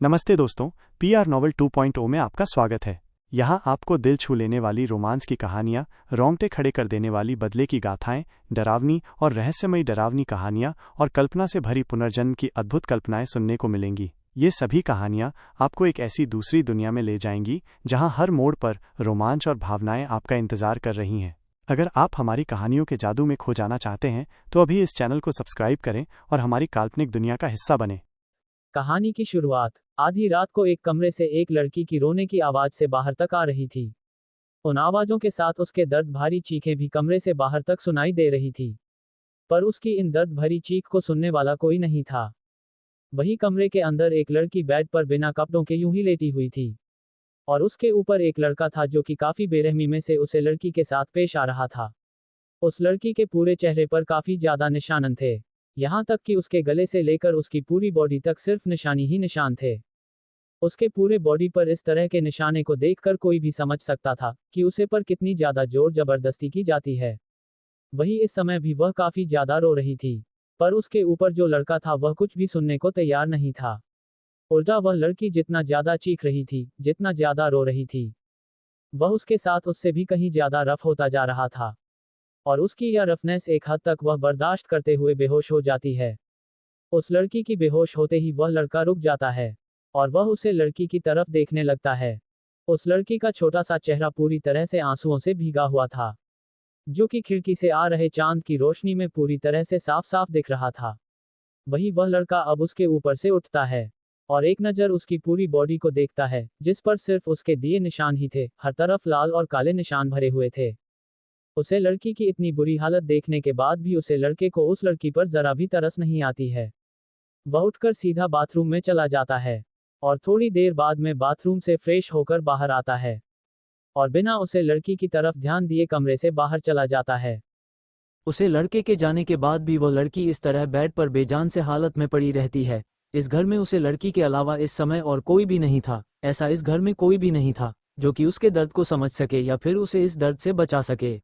नमस्ते दोस्तों, PR novel 2.0 में आपका स्वागत है। यहाँ आपको दिल छू लेने वाली रोमांस की कहानियाँ, रोंगटे खड़े कर देने वाली बदले की गाथाएं, डरावनी और रहस्यमयी डरावनी कहानियाँ और कल्पना से भरी पुनर्जन्म की अद्भुत कल्पनाएं सुनने को मिलेंगी। ये सभी कहानियाँ आपको एक ऐसी दूसरी दुनिया में ले जाएंगी जहाँ हर मोड़ पर रोमांच और भावनाएं आपका इंतजार कर रही हैं। अगर आप हमारी कहानियों के जादू में खो जाना चाहते हैं तो अभी इस चैनल को सब्सक्राइब करें और हमारी काल्पनिक दुनिया का हिस्सा बने। कहानी की शुरुआत आधी रात को एक कमरे से एक लड़की की रोने की आवाज से बाहर तक आ रही थी। उन आवाजों के साथ उसके दर्द भरी चीखें भी कमरे से बाहर तक सुनाई दे रही थी, पर उसकी इन दर्द भरी चीख को सुनने वाला कोई नहीं था। वही कमरे के अंदर एक लड़की बेड पर बिना कपड़ों के यूं ही लेटी हुई थी, और उसके ऊपर एक लड़का था जो कि काफी बेरहमी में से उसे लड़की के साथ पेश आ रहा था। उस लड़की के पूरे चेहरे पर काफी ज्यादा निशान थे, यहाँ तक कि उसके गले से लेकर उसकी पूरी बॉडी तक सिर्फ निशानी ही निशान थे। उसके पूरे बॉडी पर इस तरह के निशाने को देखकर कोई भी समझ सकता था कि उसे पर कितनी ज्यादा जोर जबरदस्ती की जाती है। वही इस समय भी वह काफी ज्यादा रो रही थी, पर उसके ऊपर जो लड़का था वह कुछ भी सुनने को तैयार नहीं था। उल्टा वह लड़की जितना ज्यादा चीख रही थी, जितना ज्यादा रो रही थी, वह उसके साथ उससे भी कहीं ज्यादा रफ होता जा रहा था। और उसकी यह रफनेस एक हद तक वह बर्दाश्त करते हुए बेहोश हो जाती है। उस लड़की की बेहोश होते ही वह लड़का रुक जाता है और वह उसे लड़की की तरफ देखने लगता है। उस लड़की का छोटा सा चेहरा पूरी तरह से आंसुओं से भीगा हुआ था, जो कि खिड़की से आ रहे चांद की रोशनी में पूरी तरह से साफ साफ दिख रहा था। वही वह लड़का अब उसके ऊपर से उठता है और एक नज़र उसकी पूरी बॉडी को देखता है, जिस पर सिर्फ उसके दिए निशान ही थे। हर तरफ लाल और काले निशान भरे हुए थे। उसे लड़की की इतनी बुरी हालत देखने के बाद भी उसे लड़के को उस लड़की पर जरा भी तरस नहीं आती है। वह उठकर सीधा बाथरूम में चला जाता है और थोड़ी देर बाद में बाथरूम से फ्रेश होकर बाहर आता है और बिना उसे लड़की की तरफ ध्यान दिए कमरे से बाहर चला जाता है। उसे लड़के के जाने के बाद भी वो लड़की इस तरह बेड पर बेजान से हालत में पड़ी रहती है। इस घर में उसे लड़की के अलावा इस समय और कोई भी नहीं था। ऐसा इस घर में कोई भी नहीं था जो कि उसके दर्द को समझ सके या फिर उसे इस दर्द से बचा सके।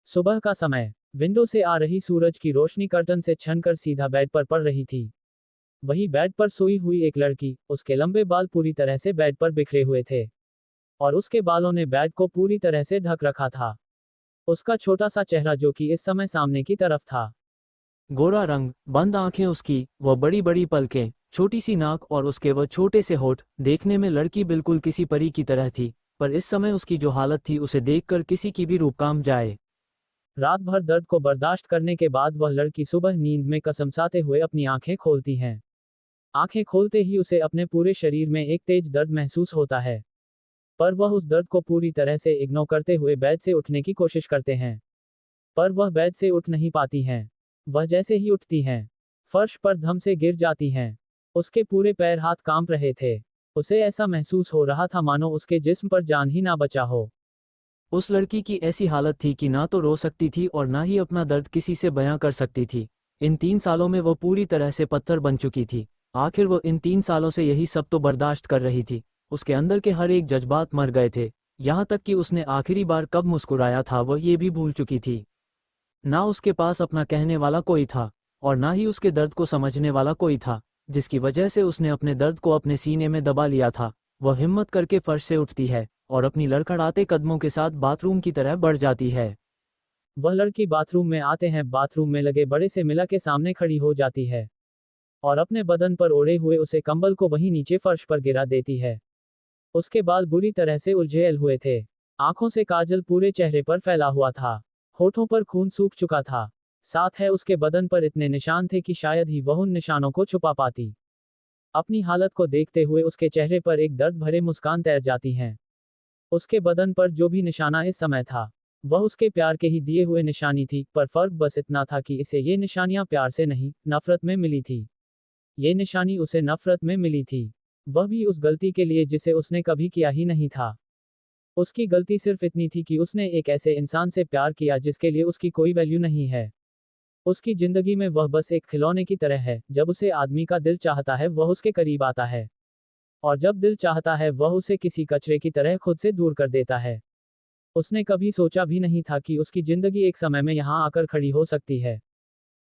सुबह का समय, विंडो से आ रही सूरज की रोशनी कर्टन से छनकर सीधा बेड पर पड़ रही थी। वही बेड पर सोई हुई एक लड़की, उसके लंबे बाल पूरी तरह से बेड पर बिखरे हुए थे और उसके बालों ने बेड को पूरी तरह से ढक रखा था। उसका छोटा सा चेहरा जो कि इस समय सामने की तरफ था। गोरा रंग, बंद आंखें उसकी, वह बड़ी बड़ी पलकें, छोटी सी नाक और उसके वह छोटे से होठ। देखने में लड़की बिल्कुल किसी परी की तरह थी, पर इस समय उसकी जो हालत थी उसे देखकर किसी की भी रूप काम जाए। रात भर दर्द को बर्दाश्त करने के बाद वह लड़की सुबह नींद में कसमसाते हुए अपनी आंखें खोलती हैं। आंखें खोलते ही उसे अपने पूरे शरीर में एक तेज दर्द महसूस होता है, पर वह उस दर्द को पूरी तरह से इग्नोर करते हुए बेड से उठने की कोशिश करते हैं, पर वह बेड से उठ नहीं पाती हैं। वह जैसे ही उठती हैं, फर्श पर धम से गिर जाती हैं। उसके पूरे पैर हाथ कांप रहे थे। उसे ऐसा महसूस हो रहा था मानो उसके जिस्म पर जान ही ना बचा हो। उस लड़की की ऐसी हालत थी कि ना तो रो सकती थी और ना ही अपना दर्द किसी से बयां कर सकती थी। इन 3 सालों में वो पूरी तरह से पत्थर बन चुकी थी। आखिर वो इन 3 सालों से यही सब तो बर्दाश्त कर रही थी। उसके अंदर के हर एक जज्बात मर गए थे, यहाँ तक कि उसने आखिरी बार कब मुस्कुराया था वह ये भी भूल चुकी थी। ना उसके पास अपना कहने वाला कोई था और ना ही उसके दर्द को समझने वाला कोई था, जिसकी वजह से उसने अपने दर्द को अपने सीने में दबा लिया था। वह हिम्मत करके फर्श से उठती है और अपनी लड़खड़ाते कदमों के साथ बाथरूम की तरह बढ़ जाती है। वह लड़की बाथरूम में आते हैं बाथरूम में लगे बड़े से मिला के सामने खड़ी हो जाती है और अपने बदन पर ओढ़े हुए उसे कंबल को वहीं नीचे फर्श पर गिरा देती है। उसके बाल बुरी तरह से उलझे हुए थे। आंखों से काजल पूरे चेहरे पर फैला हुआ था। होठों पर खून सूख चुका था। साथ है उसके बदन पर इतने निशान थे कि शायद ही वह उन निशानों को छुपा पाती। अपनी हालत को देखते हुए उसके चेहरे पर एक दर्द भरे मुस्कान तैर जाती हैं। उसके बदन पर जो भी निशाना इस समय था वह उसके प्यार के ही दिए हुए निशानी थी, पर फर्क बस इतना था कि इसे ये निशानियां प्यार से नहीं, नफरत में मिली थी। ये निशानी उसे नफरत में मिली थी, वह भी उस गलती के लिए जिसे उसने कभी किया ही नहीं था। उसकी गलती सिर्फ इतनी थी कि उसने एक ऐसे इंसान से प्यार किया जिसके लिए उसकी कोई वैल्यू नहीं है। उसकी जिंदगी में वह बस एक खिलौने की तरह है। जब उसे आदमी का दिल चाहता है वह उसके करीब आता है, और जब दिल चाहता है वह उसे किसी कचरे की तरह खुद से दूर कर देता है। उसने कभी सोचा भी नहीं था कि उसकी जिंदगी एक समय में यहाँ आकर खड़ी हो सकती है।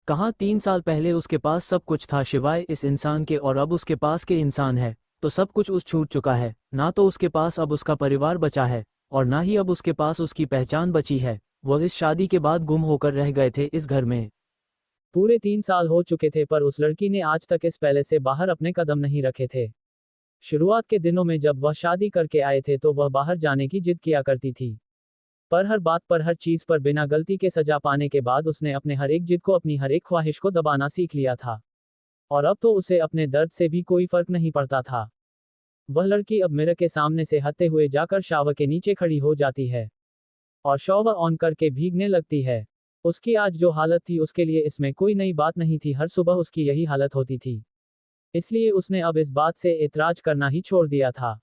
कहाँ 3 साल पहले उसके पास सब कुछ था सिवाय इस इंसान के, और अब उसके पास के इंसान है तो सब कुछ उस छूट चुका है। ना तो उसके पास अब उसका परिवार बचा है और ना ही अब उसके पास उसकी पहचान बची है। वह इस शादी के बाद गुम होकर रह गए थे इस घर में। पूरे 3 साल हो चुके थे पर उस लड़की ने आज तक इस पैलेस से बाहर अपने कदम नहीं रखे थे। शुरुआत के दिनों में जब वह शादी करके आए थे तो वह बाहर जाने की जिद किया करती थी, पर हर बात पर हर चीज पर बिना गलती के सजा पाने के बाद उसने अपने हर एक जिद को, अपनी हर एक ख्वाहिश को दबाना सीख लिया था। और अब तो उसे अपने दर्द से भी कोई फर्क नहीं पड़ता था। वह लड़की अब मिरर के सामने से हटते हुए जाकर शावर के नीचे खड़ी हो जाती है और शावर ऑन करके भीगने लगती है। उसकी आज जो हालत थी उसके लिए इसमें कोई नई बात नहीं थी, हर सुबह उसकी यही हालत होती थी। इसलिए उसने अब इस बात से एतराज करना ही छोड़ दिया था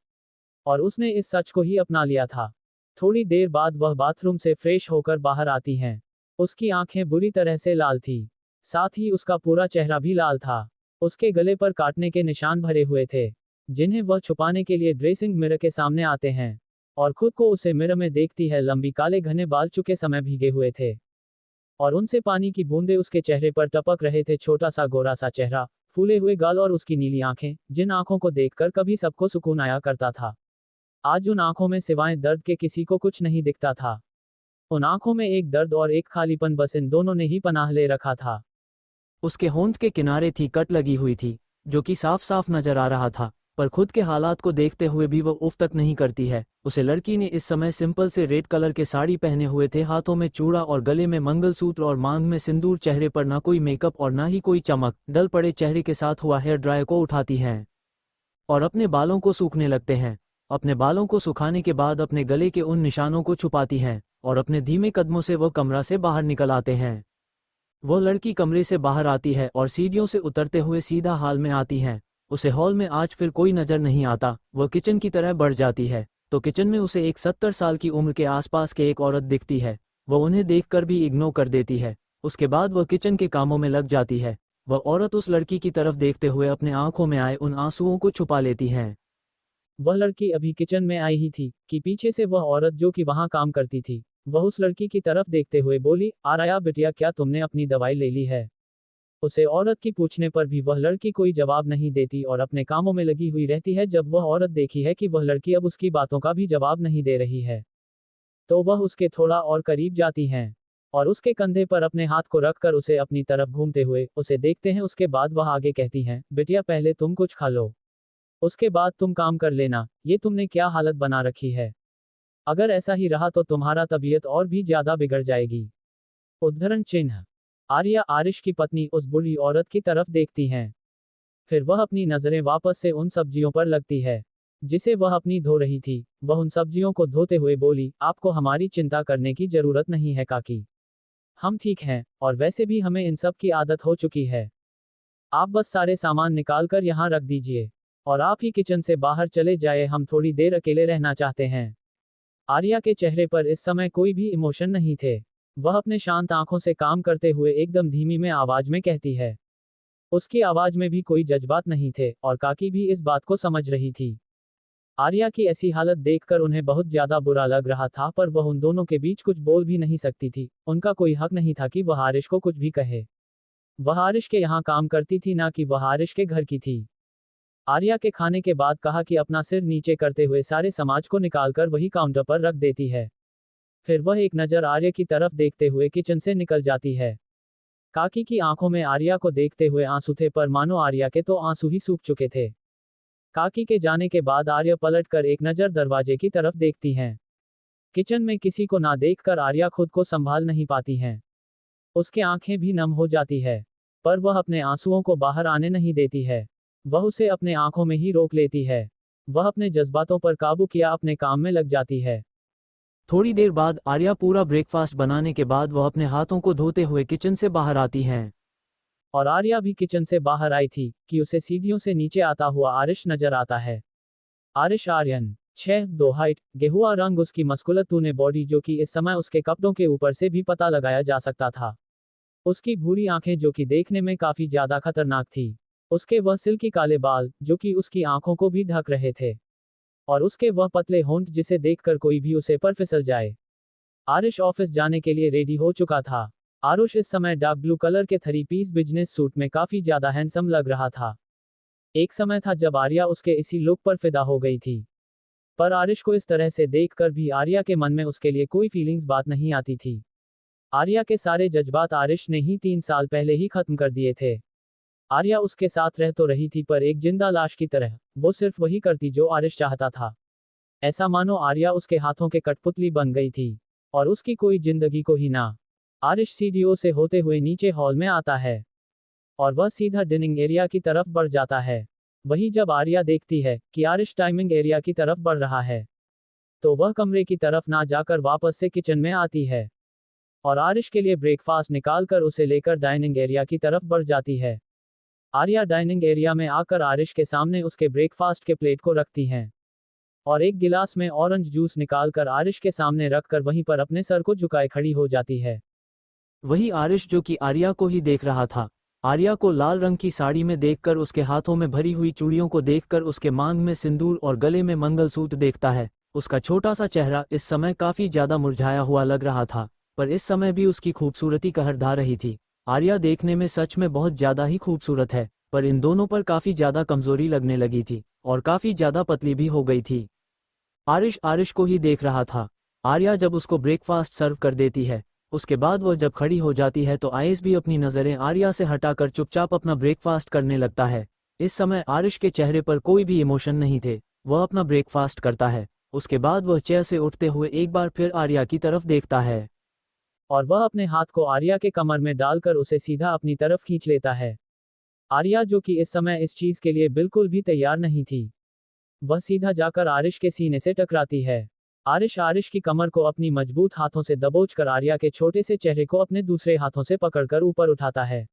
और उसने इस सच को ही अपना लिया था। थोड़ी देर बाद वह बाथरूम से फ्रेश होकर बाहर आती हैं। उसकी आंखें बुरी तरह से लाल थी, साथ ही उसका पूरा चेहरा भी लाल था। उसके गले पर काटने के निशान भरे हुए थे, जिन्हें वह छुपाने के लिए ड्रेसिंग मिरर के सामने आते हैं और खुद को उसे मिरर में देखती है। लंबी काले घने बाल चुके समय भीगे हुए थे और उनसे पानी की बूंदें उसके चेहरे पर टपक रहे थे। छोटा सा गोरा सा चेहरा, फूले हुए गाल और उसकी नीली आंखें, जिन आंखों को देखकर कभी सबको सुकून आया करता था, आज उन आंखों में सिवाय दर्द के किसी को कुछ नहीं दिखता था। उन आंखों में एक दर्द और एक खालीपन, बस इन दोनों ने ही पनाह ले रखा था। उसके होंठ के किनारे थी कट लगी हुई थी, जो कि साफ साफ नजर आ रहा था, पर खुद के हालात को देखते हुए भी वह उफ तक नहीं करती है। उसे लड़की ने इस समय सिंपल से रेड कलर के साड़ी पहने हुए थे, हाथों में चूड़ा और गले में मंगलसूत्र और मांग में सिंदूर, चेहरे पर ना कोई मेकअप और ना ही कोई चमक। डल पड़े चेहरे के साथ हुआ हेयर ड्रायर को उठाती हैं और अपने बालों को सूखने लगते हैं। अपने बालों को सुखाने के बाद अपने गले के उन निशानों को छुपाती हैं और अपने धीमे कदमों से वह कमरा से बाहर निकल आते हैं। वह लड़की कमरे से बाहर आती है और सीढ़ियों से उतरते हुए सीधा हॉल में आती है। उसे हॉल में आज फिर कोई नजर नहीं आता। वह किचन की तरह बढ़ जाती है तो किचन में उसे एक 70 साल की उम्र के आसपास के एक औरत दिखती है। वह उन्हें देखकर भी इग्नोर कर देती है। उसके बाद वह किचन के कामों में लग जाती है। वह औरत उस लड़की की तरफ देखते हुए अपने आंखों में आए उन आंसुओं को छुपा लेती है। वह लड़की अभी किचन में आई ही थी कि पीछे से वह औरत जो कि वहां काम करती थी, वह उस लड़की की तरफ देखते हुए बोली, आराया बिटिया, क्या तुमने अपनी दवाई ले ली है? उसे औरत की पूछने पर भी वह लड़की कोई जवाब नहीं देती और अपने कामों में लगी हुई रहती है। जब वह औरत देखी है कि वह लड़की अब उसकी बातों का भी जवाब नहीं दे रही है, तो वह उसके थोड़ा और करीब जाती हैं और उसके कंधे पर अपने हाथ को रखकर उसे अपनी तरफ घूमते हुए उसे देखते हैं। उसके बाद वह आगे कहती हैं, बिटिया पहले तुम कुछ खा लो, उसके बाद तुम काम कर लेना। ये तुमने क्या हालत बना रखी है? अगर ऐसा ही रहा तो तुम्हारा तबीयत और भी ज्यादा बिगड़ जाएगी। उद्धरण चिन्ह। आर्या आरिश की पत्नी उस बूढ़ी औरत की तरफ देखती हैं, फिर वह अपनी नजरें वापस से उन सब्जियों पर लगती है जिसे वह अपनी धो रही थी। वह उन सब्जियों को धोते हुए बोली, आपको हमारी चिंता करने की जरूरत नहीं है काकी, हम ठीक हैं और वैसे भी हमें इन सब की आदत हो चुकी है। आप बस सारे सामान निकाल कर यहाँ रख दीजिए और आप ही किचन से बाहर चले जाए, हम थोड़ी देर अकेले रहना चाहते हैं। आर्या के चेहरे पर इस समय कोई भी इमोशन नहीं थे। वह अपने शांत आंखों से काम करते हुए एकदम धीमी में आवाज में कहती है। उसकी आवाज में भी कोई जज्बात नहीं थे और काकी भी इस बात को समझ रही थी। आर्या की ऐसी हालत देखकर उन्हें बहुत ज्यादा बुरा लग रहा था, पर वह उन दोनों के बीच कुछ बोल भी नहीं सकती थी। उनका कोई हक नहीं था कि वह आरिश को कुछ भी कहे। वह आरिश के यहाँ काम करती थी, ना कि वह आरिश के घर की थी। आर्या के खाने के बाद कहा कि अपना सिर नीचे करते हुए सारे समाज को निकालकर वही काउंटर पर रख देती है। फिर वह एक नजर आर्या की तरफ देखते हुए किचन से निकल जाती है। काकी की आंखों में आर्या को देखते हुए आंसू थे, पर मानो आर्या के तो आंसू ही सूख चुके थे। काकी के जाने के बाद आर्या पलटकर एक नजर दरवाजे की तरफ देखती हैं। किचन में किसी को ना देखकर आर्या खुद को संभाल नहीं पाती हैं। उसके आंखें भी नम हो जाती है, पर वह अपने आंसुओं को बाहर आने नहीं देती है। वह उसे अपने आंखों में ही रोक लेती है। वह अपने जज्बातों पर काबू किया अपने काम में लग जाती है। थोड़ी देर बाद आर्या पूरा ब्रेकफास्ट बनाने के बाद वह अपने हाथों को धोते हुए किचन से बाहर आती हैं। और आर्या भी किचन से बाहर आई थी कि उसे सीढ़ियों से नीचे आता हुआ आरिश नजर आता है। आरिश आर्यन 6'2" हाइट, गेहुआ रंग, उसकी मस्कुलर तूने बॉडी जो कि इस समय उसके कपड़ों के ऊपर से भी पता लगाया जा सकता था। उसकी भूरी आंखें जो कि देखने में काफी ज्यादा खतरनाक थी। उसके वह सिल्की काले बाल जो कि उसकी आंखों को भी ढक रहे थे और उसके वह पतले होंठ जिसे देखकर कोई भी उसे पर फिसल जाए। आरिश ऑफिस जाने के लिए रेडी हो चुका था। आरुष इस समय डार्क ब्लू कलर के 3 पीस बिजनेस सूट में काफी ज्यादा हैंडसम लग रहा था। एक समय था जब आर्या उसके इसी लुक पर फिदा हो गई थी, पर आरिश को इस तरह से देखकर भी आर्या के मन में उसके लिए कोई फीलिंग्स बात नहीं आती थी। आर्या के सारे जज्बात आरिश ने ही 3 साल पहले ही खत्म कर दिए थे। आर्या उसके साथ रह तो रही थी, पर एक जिंदा लाश की तरह वो सिर्फ वही करती जो आरिश चाहता था। ऐसा मानो आर्या उसके हाथों के कठपुतली बन गई थी और उसकी कोई जिंदगी को ही ना। आरिश सीढ़ियों से होते हुए नीचे हॉल में आता है और वह सीधा डिनिंग एरिया की तरफ बढ़ जाता है। वही जब आर्या देखती है कि आरिश टाइमिंग एरिया की तरफ बढ़ रहा है, तो वह कमरे की तरफ ना जाकर वापस से किचन में आती है और आरिश के लिए ब्रेकफास्ट निकालकर उसे लेकर डाइनिंग एरिया की तरफ बढ़ जाती है। आर्या डाइनिंग एरिया में आकर आरिश के सामने उसके ब्रेकफास्ट के प्लेट को रखती हैं और एक गिलास में ऑरेंज जूस निकालकर आरिश के सामने रखकर वहीं पर अपने सर को झुकाए खड़ी हो जाती है। वही आरिश जो कि आर्या को ही देख रहा था, आर्या को लाल रंग की साड़ी में देखकर, उसके हाथों में भरी हुई चूड़ियों को देखकर, उसके मांग में सिंदूर और गले में मंगलसूत्र देखता है। उसका छोटा सा चेहरा इस समय काफी ज्यादा मुरझाया हुआ लग रहा था, पर इस समय भी उसकी खूबसूरती कहर ढा रही थी। आर्या देखने में सच में बहुत ज्यादा ही खूबसूरत है, पर इन दोनों पर काफी ज्यादा कमजोरी लगने लगी थी और काफी ज्यादा पतली भी हो गई थी। आरिश को ही देख रहा था। आर्या जब उसको ब्रेकफास्ट सर्व कर देती है, उसके बाद वह जब खड़ी हो जाती है तो आयस भी अपनी नज़रें आर्या से हटाकर चुपचाप अपना ब्रेकफास्ट करने लगता है। इस समय आरिश के चेहरे पर कोई भी इमोशन नहीं थे। वह अपना ब्रेकफास्ट करता है, उसके बाद वह चेयर से उठते हुए एक बार फिर आर्या की तरफ देखता है और वह अपने हाथ को आर्या के कमर में डालकर उसे सीधा अपनी तरफ खींच लेता है। आर्या जो कि इस समय इस चीज के लिए बिल्कुल भी तैयार नहीं थी, वह सीधा जाकर आरिश के सीने से टकराती है। आरिश की कमर को अपनी मजबूत हाथों से दबोचकर आर्या के छोटे से चेहरे को अपने दूसरे हाथों से पकड़कर ऊपर उठाता है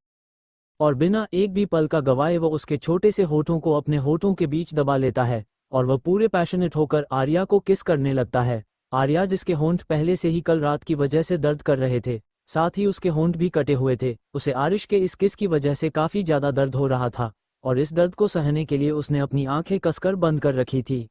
और बिना एक भी पल का गवाए वह उसके छोटे से होठों को अपने होठों के बीच दबा लेता है और वह पूरे पैशनेट होकर आर्या को किस करने लगता है। आर्या जिसके होंठ पहले से ही कल रात की वजह से दर्द कर रहे थे, साथ ही उसके होंठ भी कटे हुए थे, उसे आरिश के इस किस की वजह से काफी ज्यादा दर्द हो रहा था और इस दर्द को सहने के लिए उसने अपनी आंखें कसकर बंद कर रखी थी।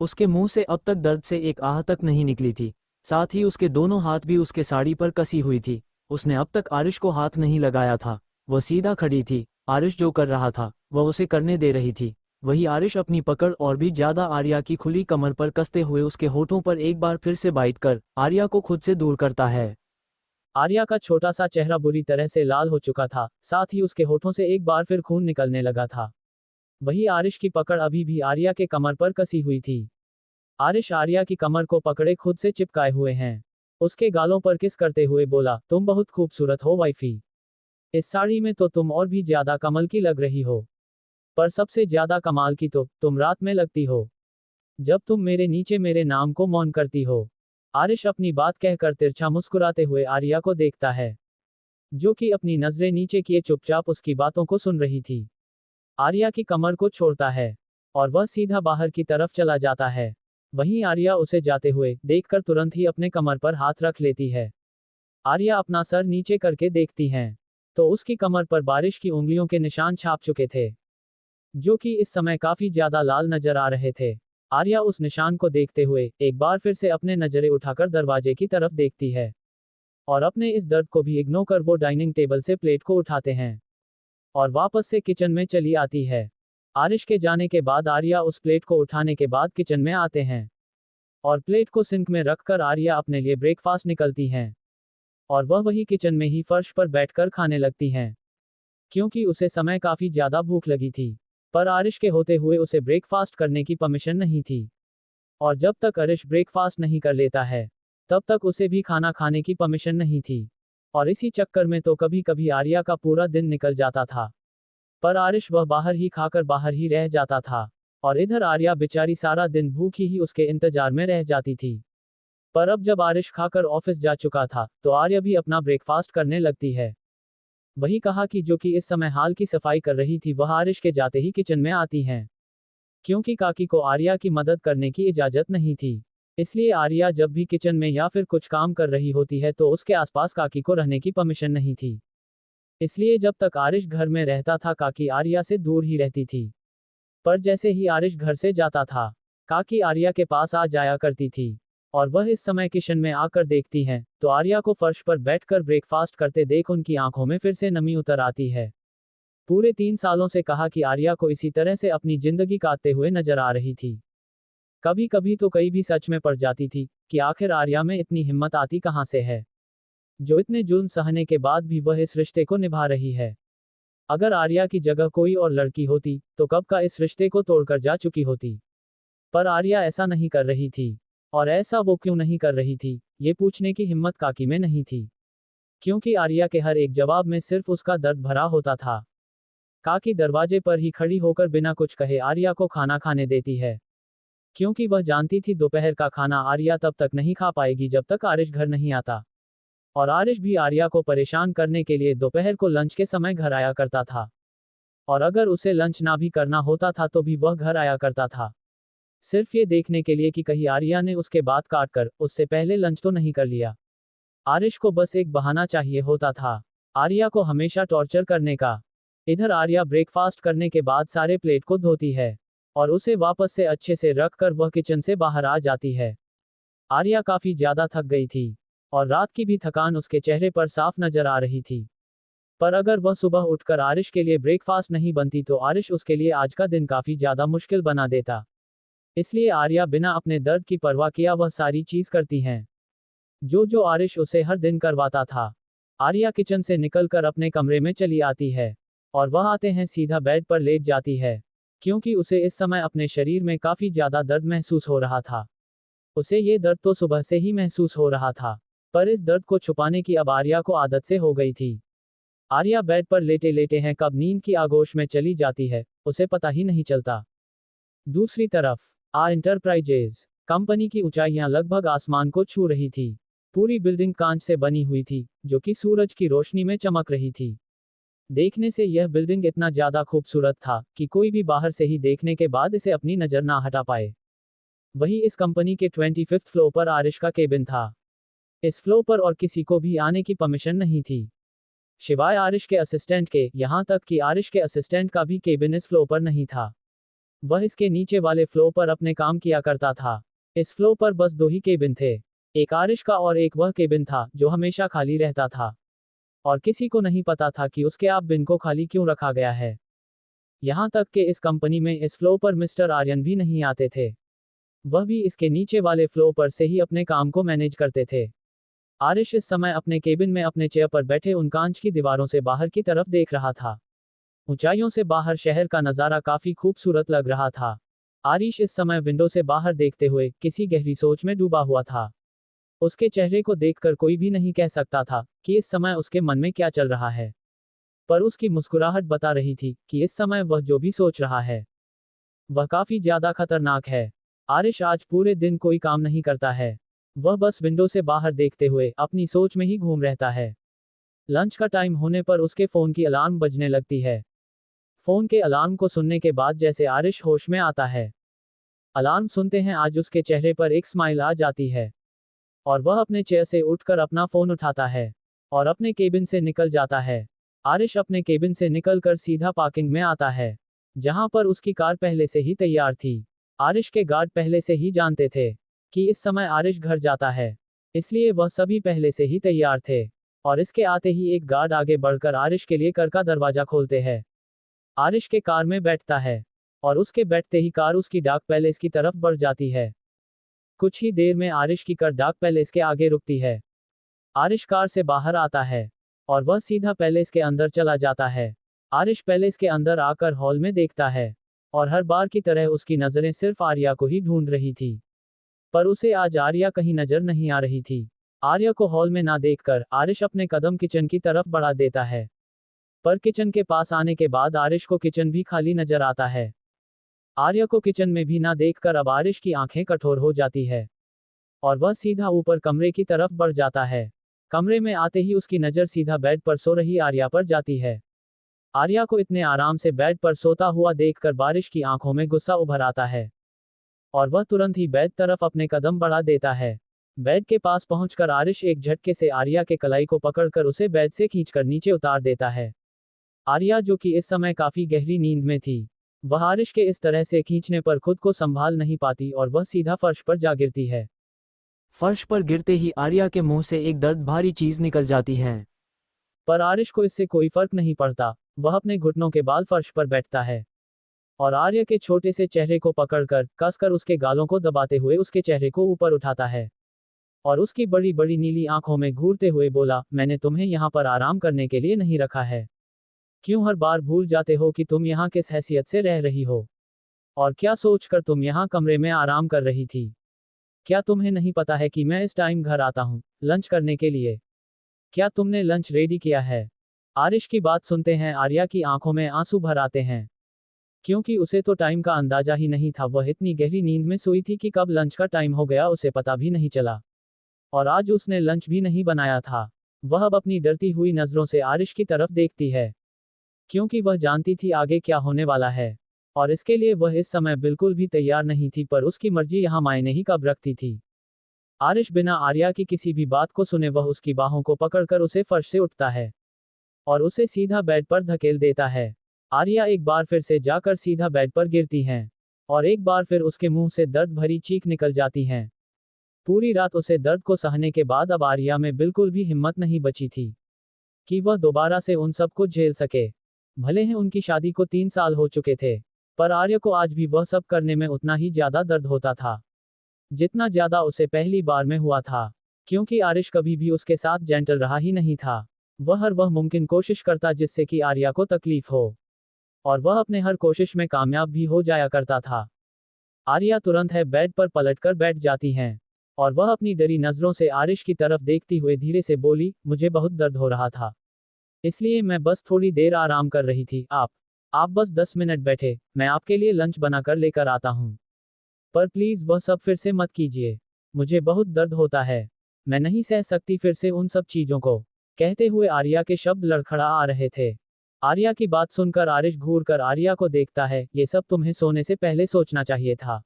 उसके मुंह से अब तक दर्द से एक आह तक नहीं निकली थी, साथ ही उसके दोनों हाथ भी उसके साड़ी पर कसी हुई थी। उसने अब तक आरिश को हाथ नहीं लगाया था, वह सीधा खड़ी थी। आरिश जो कर रहा था वह उसे करने दे रही थी। वही आरिश अपनी पकड़ और भी ज्यादा आर्या की खुली कमर पर कसते हुए उसके होठों पर एक बार फिर से बाइट कर आर्या को खुद से दूर करता है। आर्या का छोटा सा चेहरा बुरी तरह से लाल हो चुका था, साथ ही उसके होठों से एक बार फिर खून निकलने लगा था। वही आरिश की पकड़ अभी भी आर्या के कमर पर कसी हुई थी। आरिश आर्या की कमर को पकड़े खुद से चिपकाए हुए हैं। उसके गालों पर किस करते हुए बोला, तुम बहुत खूबसूरत हो वाइफी। इस साड़ी में तो तुम और भी ज्यादा कमल की लग रही हो, पर सबसे ज्यादा कमाल की तो तुम रात में लगती हो, जब तुम मेरे नीचे मेरे नाम को मौन करती हो। आरिश अपनी बात कहकर तिरछा मुस्कुराते हुए आर्या को देखता है, जो कि अपनी नजरें नीचे किए चुपचाप उसकी बातों को सुन रही थी। आर्या की कमर को छोड़ता है और वह सीधा बाहर की तरफ चला जाता है। वहीं आर्या उसे जाते हुए देखकर तुरंत ही अपने कमर पर हाथ रख लेती है। आर्या अपना सर नीचे करके देखती हैं, तो उसकी कमर पर बारिश की उंगलियों के निशान छाप चुके थे, जो कि इस समय काफी ज्यादा लाल नजर आ रहे थे। आर्या उस निशान को देखते हुए एक बार फिर से अपने नजरें उठाकर दरवाजे की तरफ देखती है और अपने इस दर्द को भी इग्नोर कर वो डाइनिंग टेबल से प्लेट को उठाते हैं और वापस से किचन में चली आती है। आरिश के जाने के बाद आर्या उस प्लेट को उठाने के बाद किचन में आते हैं और प्लेट को सिंक में रखकर आर्या अपने लिए ब्रेकफास्ट निकलती हैं और वह वही किचन में ही फर्श पर बैठकर खाने लगती हैं, क्योंकि उसे समय काफी ज्यादा भूख लगी थी। पर आरिश के होते हुए उसे ब्रेकफास्ट करने की परमिशन नहीं थी और जब तक आरिश ब्रेकफास्ट नहीं कर लेता है तब तक उसे भी खाना खाने की परमिशन नहीं थी और इसी चक्कर में तो कभी कभी आर्या का पूरा दिन निकल जाता था, पर आरिश वह बाहर ही खाकर बाहर ही रह जाता था और इधर आर्या बेचारी सारा दिन भूखी ही उसके इंतजार में रह जाती थी। पर अब जब आरिश खाकर ऑफिस जा चुका था तो आर्या भी अपना ब्रेकफास्ट करने लगती है। वही कहा कि जो कि इस समय हाल की सफाई कर रही थी वह आरिश के जाते ही किचन में आती हैं, क्योंकि काकी को आर्या की मदद करने की इजाजत नहीं थी। इसलिए आर्या जब भी किचन में या फिर कुछ काम कर रही होती है तो उसके आसपास काकी को रहने की परमिशन नहीं थी। इसलिए जब तक आरिश घर में रहता था काकी आर्या से दूर ही रहती थी, पर जैसे ही आरिश घर से जाता था काकी आर्या के पास आ जाया करती थी और वह इस समय किचन में आकर देखती हैं तो आर्या को फर्श पर बैठकर ब्रेकफास्ट करते देख उनकी आंखों में फिर से नमी उतर आती है। पूरे 3 सालों से कहा कि आर्या को इसी तरह से अपनी जिंदगी काटते हुए नजर आ रही थी। कभी कभी तो कई भी सच में पड़ जाती थी कि आखिर आर्या में इतनी हिम्मत आती कहां से है, जो इतने जुल्म सहने के बाद भी वह इस रिश्ते को निभा रही है। अगर आर्या की जगह कोई और लड़की होती तो कब का इस रिश्ते को तोड़कर जा चुकी होती। पर आर्या ऐसा नहीं कर रही थी। और ऐसा वो क्यों नहीं कर रही थी, ये पूछने की हिम्मत काकी में नहीं थी, क्योंकि आर्या के हर एक जवाब में सिर्फ उसका दर्द भरा होता था। काकी दरवाजे पर ही खड़ी होकर बिना कुछ कहे आर्या को खाना खाने देती है, क्योंकि वह जानती थी दोपहर का खाना आर्या तब तक नहीं खा पाएगी जब तक आरिश घर नहीं आता। और आरिश भी आर्या को परेशान करने के लिए दोपहर को लंच के समय घर आया करता था। और अगर उसे लंच ना भी करना होता था तो भी वह घर आया करता था, सिर्फ ये देखने के लिए कि कहीं आर्या ने उसके बात काट कर उससे पहले लंच तो नहीं कर लिया। आरिश को बस एक बहाना चाहिए होता था आर्या को हमेशा टॉर्चर करने का। इधर आर्या ब्रेकफास्ट करने के बाद सारे प्लेट को धोती है और उसे वापस से अच्छे से रख कर वह किचन से बाहर आ जाती है। आर्या काफी ज्यादा थक गई थी और रात की भी थकान उसके चेहरे पर साफ नजर आ रही थी। पर अगर वह सुबह उठकर आरिश के लिए ब्रेकफास्ट नहीं बनती तो आरिश उसके लिए आज का दिन काफी ज्यादा मुश्किल बना देता। इसलिए आर्या बिना अपने दर्द की परवाह किया वह सारी चीज करती हैं जो आरिश उसे हर दिन करवाता था। आर्या किचन से निकलकर अपने कमरे में चली आती है और वह आते हैं सीधा बेड पर लेट जाती है, क्योंकि उसे इस समय अपने शरीर में काफी ज्यादा दर्द महसूस हो रहा था। उसे ये दर्द तो सुबह से ही महसूस हो रहा था, पर इस दर्द को छुपाने की अब आर्या को आदत से हो गई थी। आर्या बेड पर लेटे लेटे हैं कब नींद की आगोश में चली जाती है, उसे पता ही नहीं चलता। दूसरी तरफ एंटरप्राइजेज कंपनी की ऊंचाइयां लगभग आसमान को छू रही थी। पूरी बिल्डिंग कांच से बनी हुई थी, जो कि सूरज की रोशनी में चमक रही थी। देखने से यह बिल्डिंग इतना ज्यादा खूबसूरत था कि कोई भी बाहर से ही देखने के बाद इसे अपनी नजर ना हटा पाए। वही इस कंपनी के 25th फ्लोर पर आरिश का केबिन था। इस फ्लोर पर और किसी को भी आने की परमिशन नहीं थी, सिवाय आरिश के असिस्टेंट के। यहाँ तक कि आरिश के असिस्टेंट का भी केबिन इस फ्लोर पर नहीं था। वह इसके नीचे वाले फ्लोर पर अपने काम किया करता था। इस फ्लोर पर बस 2 ही केबिन थे, एक आरिश का और एक वह केबिन था जो हमेशा खाली रहता था और किसी को नहीं पता था कि उसके आप बिन को खाली क्यों रखा गया है। यहाँ तक कि इस कंपनी में इस फ्लोर पर मिस्टर आर्यन भी नहीं आते थे, वह भी इसके नीचे वाले फ्लोर पर से ही अपने काम को मैनेज करते थे। आरिश इस समय अपने केबिन में अपने चेयर पर बैठे उन कांच की दीवारों से बाहर की तरफ देख रहा था। ऊंचाइयों से बाहर शहर का नजारा काफी खूबसूरत लग रहा था। आरिश इस समय विंडो से बाहर देखते हुए किसी गहरी सोच में डूबा हुआ था। उसके चेहरे को देखकर कोई भी नहीं कह सकता था कि इस समय उसके मन में क्या चल रहा है, पर उसकी मुस्कुराहट बता रही थी कि इस समय वह जो भी सोच रहा है वह काफी ज्यादा खतरनाक है। आरिश आज पूरे दिन कोई काम नहीं करता है, वह बस विंडो से बाहर देखते हुए अपनी सोच में ही घूम रहता है। लंच का टाइम होने पर उसके फोन की अलार्म बजने लगती है। फोन के अलार्म को सुनने के बाद जैसे आरिश होश में आता है। अलार्म सुनते हैं आज उसके चेहरे पर एक स्माइल आ जाती है और वह अपने चेयर से उठकर अपना फोन उठाता है और अपने केबिन से निकल जाता है। आरिश अपने केबिन से निकलकर सीधा पार्किंग में आता है, जहां पर उसकी कार पहले से ही तैयार थी। आरिश के गार्ड पहले से ही जानते थे कि इस समय आरिश घर जाता है, इसलिए वह सभी पहले से ही तैयार थे और इसके आते ही एक गार्ड आगे बढ़कर आरिश के लिए कार का दरवाजा खोलते हैं। आरिश के कार में बैठता है और उसके बैठते ही कार उसकी डाक पैलेस की तरफ बढ़ जाती है। कुछ ही देर में आरिश की कार डाक पैलेस के आगे रुकती है। आरिश कार से बाहर आता है और वह सीधा पैलेस के अंदर चला जाता है। आरिश पैलेस के अंदर आकर हॉल में देखता है और हर बार की तरह उसकी नजरें सिर्फ आर्या को ही ढूंढ रही थी, पर उसे आज आर्या कहीं नजर नहीं आ रही थी। आर्या को हॉल में ना देखकर आरिश अपने कदम किचन की तरफ बढ़ा देता है, पर किचन के पास आने के बाद आरिश को किचन भी खाली नजर आता है। आर्या को किचन में भी ना देखकर अब आरिश की आंखें कठोर हो जाती है और वह सीधा ऊपर कमरे की तरफ बढ़ जाता है। कमरे में आते ही उसकी नजर सीधा बेड पर सो रही आर्या पर जाती है। आर्या को इतने आराम से बेड पर सोता हुआ देखकर बारिश की आंखों में गुस्सा उभर आता है और वह तुरंत ही बेड तरफ अपने कदम बढ़ा देता है। बेड के पास पहुंचकर आरिश एक झटके से आर्या के कलाई को पकड़कर उसे बेड से खींचकर नीचे उतार देता है। आर्या, जो कि इस समय काफी गहरी नींद में थी, वह आरिश के इस तरह से खींचने पर खुद को संभाल नहीं पाती और वह सीधा फर्श पर जा गिरती है। फर्श पर गिरते ही आर्या के मुंह से एक दर्द भारी चीज निकल जाती है। पर आरिश को इससे कोई फर्क नहीं पड़ता। वह अपने घुटनों के बाल फर्श पर बैठता है और आर्या के छोटे से चेहरे को पकड़कर कसकर उसके गालों को दबाते हुए उसके चेहरे को ऊपर उठाता है और उसकी बड़ी बड़ी नीली आंखों में घूरते हुए बोला, मैंने तुम्हें यहाँ पर आराम करने के लिए नहीं रखा है। क्यों हर बार भूल जाते हो कि तुम यहाँ किस हैसियत से रह रही हो? और क्या सोचकर तुम यहाँ कमरे में आराम कर रही थी? क्या तुम्हें नहीं पता है कि मैं इस टाइम घर आता हूँ लंच करने के लिए? क्या तुमने लंच रेडी किया है? आरिश की बात सुनते हैं आर्या की आंखों में आंसू भर आते हैं, क्योंकि उसे तो टाइम का अंदाजा ही नहीं था। वह इतनी गहरी नींद में सोई थी कि कब लंच का टाइम हो गया उसे पता भी नहीं चला। और आज उसने लंच भी नहीं बनाया था। वह अब अपनी डरती हुई नजरों से आरिश की तरफ देखती है, क्योंकि वह जानती थी आगे क्या होने वाला है और इसके लिए वह इस समय बिल्कुल भी तैयार नहीं थी, पर उसकी मर्जी यहाँ मायने ही कब रखती थी। आरिश बिना आर्या की किसी भी बात को सुने वह उसकी बाहों को पकड़कर उसे फर्श से उठता है और उसे सीधा बेड पर धकेल देता है। आर्या एक बार फिर से जाकर सीधा बेड पर गिरती हैं और एक बार फिर उसके मुंह से दर्द भरी चीख निकल जाती हैं। पूरी रात उसे दर्द को सहने के बाद अब आर्या में बिल्कुल भी हिम्मत नहीं बची थी कि वह दोबारा से उन सब को झेल सके। भले ही उनकी शादी को 3 साल हो चुके थे, पर आर्या को आज भी वह सब करने में उतना ही ज्यादा दर्द होता था जितना ज्यादा उसे पहली बार में हुआ था, क्योंकि आरिश कभी भी उसके साथ जेंटल रहा ही नहीं था। वह हर वह मुमकिन कोशिश करता जिससे कि आर्या को तकलीफ हो, और वह अपने हर कोशिश में कामयाब भी हो जाया करता था। आर्या तुरंत है बेड पर पलटकर बैठ जाती हैं और वह अपनी डरी नजरों से आरिश की तरफ देखती हुए धीरे से बोली, मुझे बहुत दर्द हो रहा था, इसलिए मैं बस थोड़ी देर आराम कर रही थी। आप बस 10 मिनट बैठे, मैं आपके लिए लंच बनाकर लेकर आता हूँ। पर प्लीज वह सब फिर से मत कीजिए, मुझे बहुत दर्द होता है, मैं नहीं सह सकती फिर से उन सब चीजों को। कहते हुए आर्या के शब्द लड़खड़ा आ रहे थे। आर्या की बात सुनकर आरिश घूर कर आर्या को देखता है, ये सब तुम्हें सोने से पहले सोचना चाहिए था,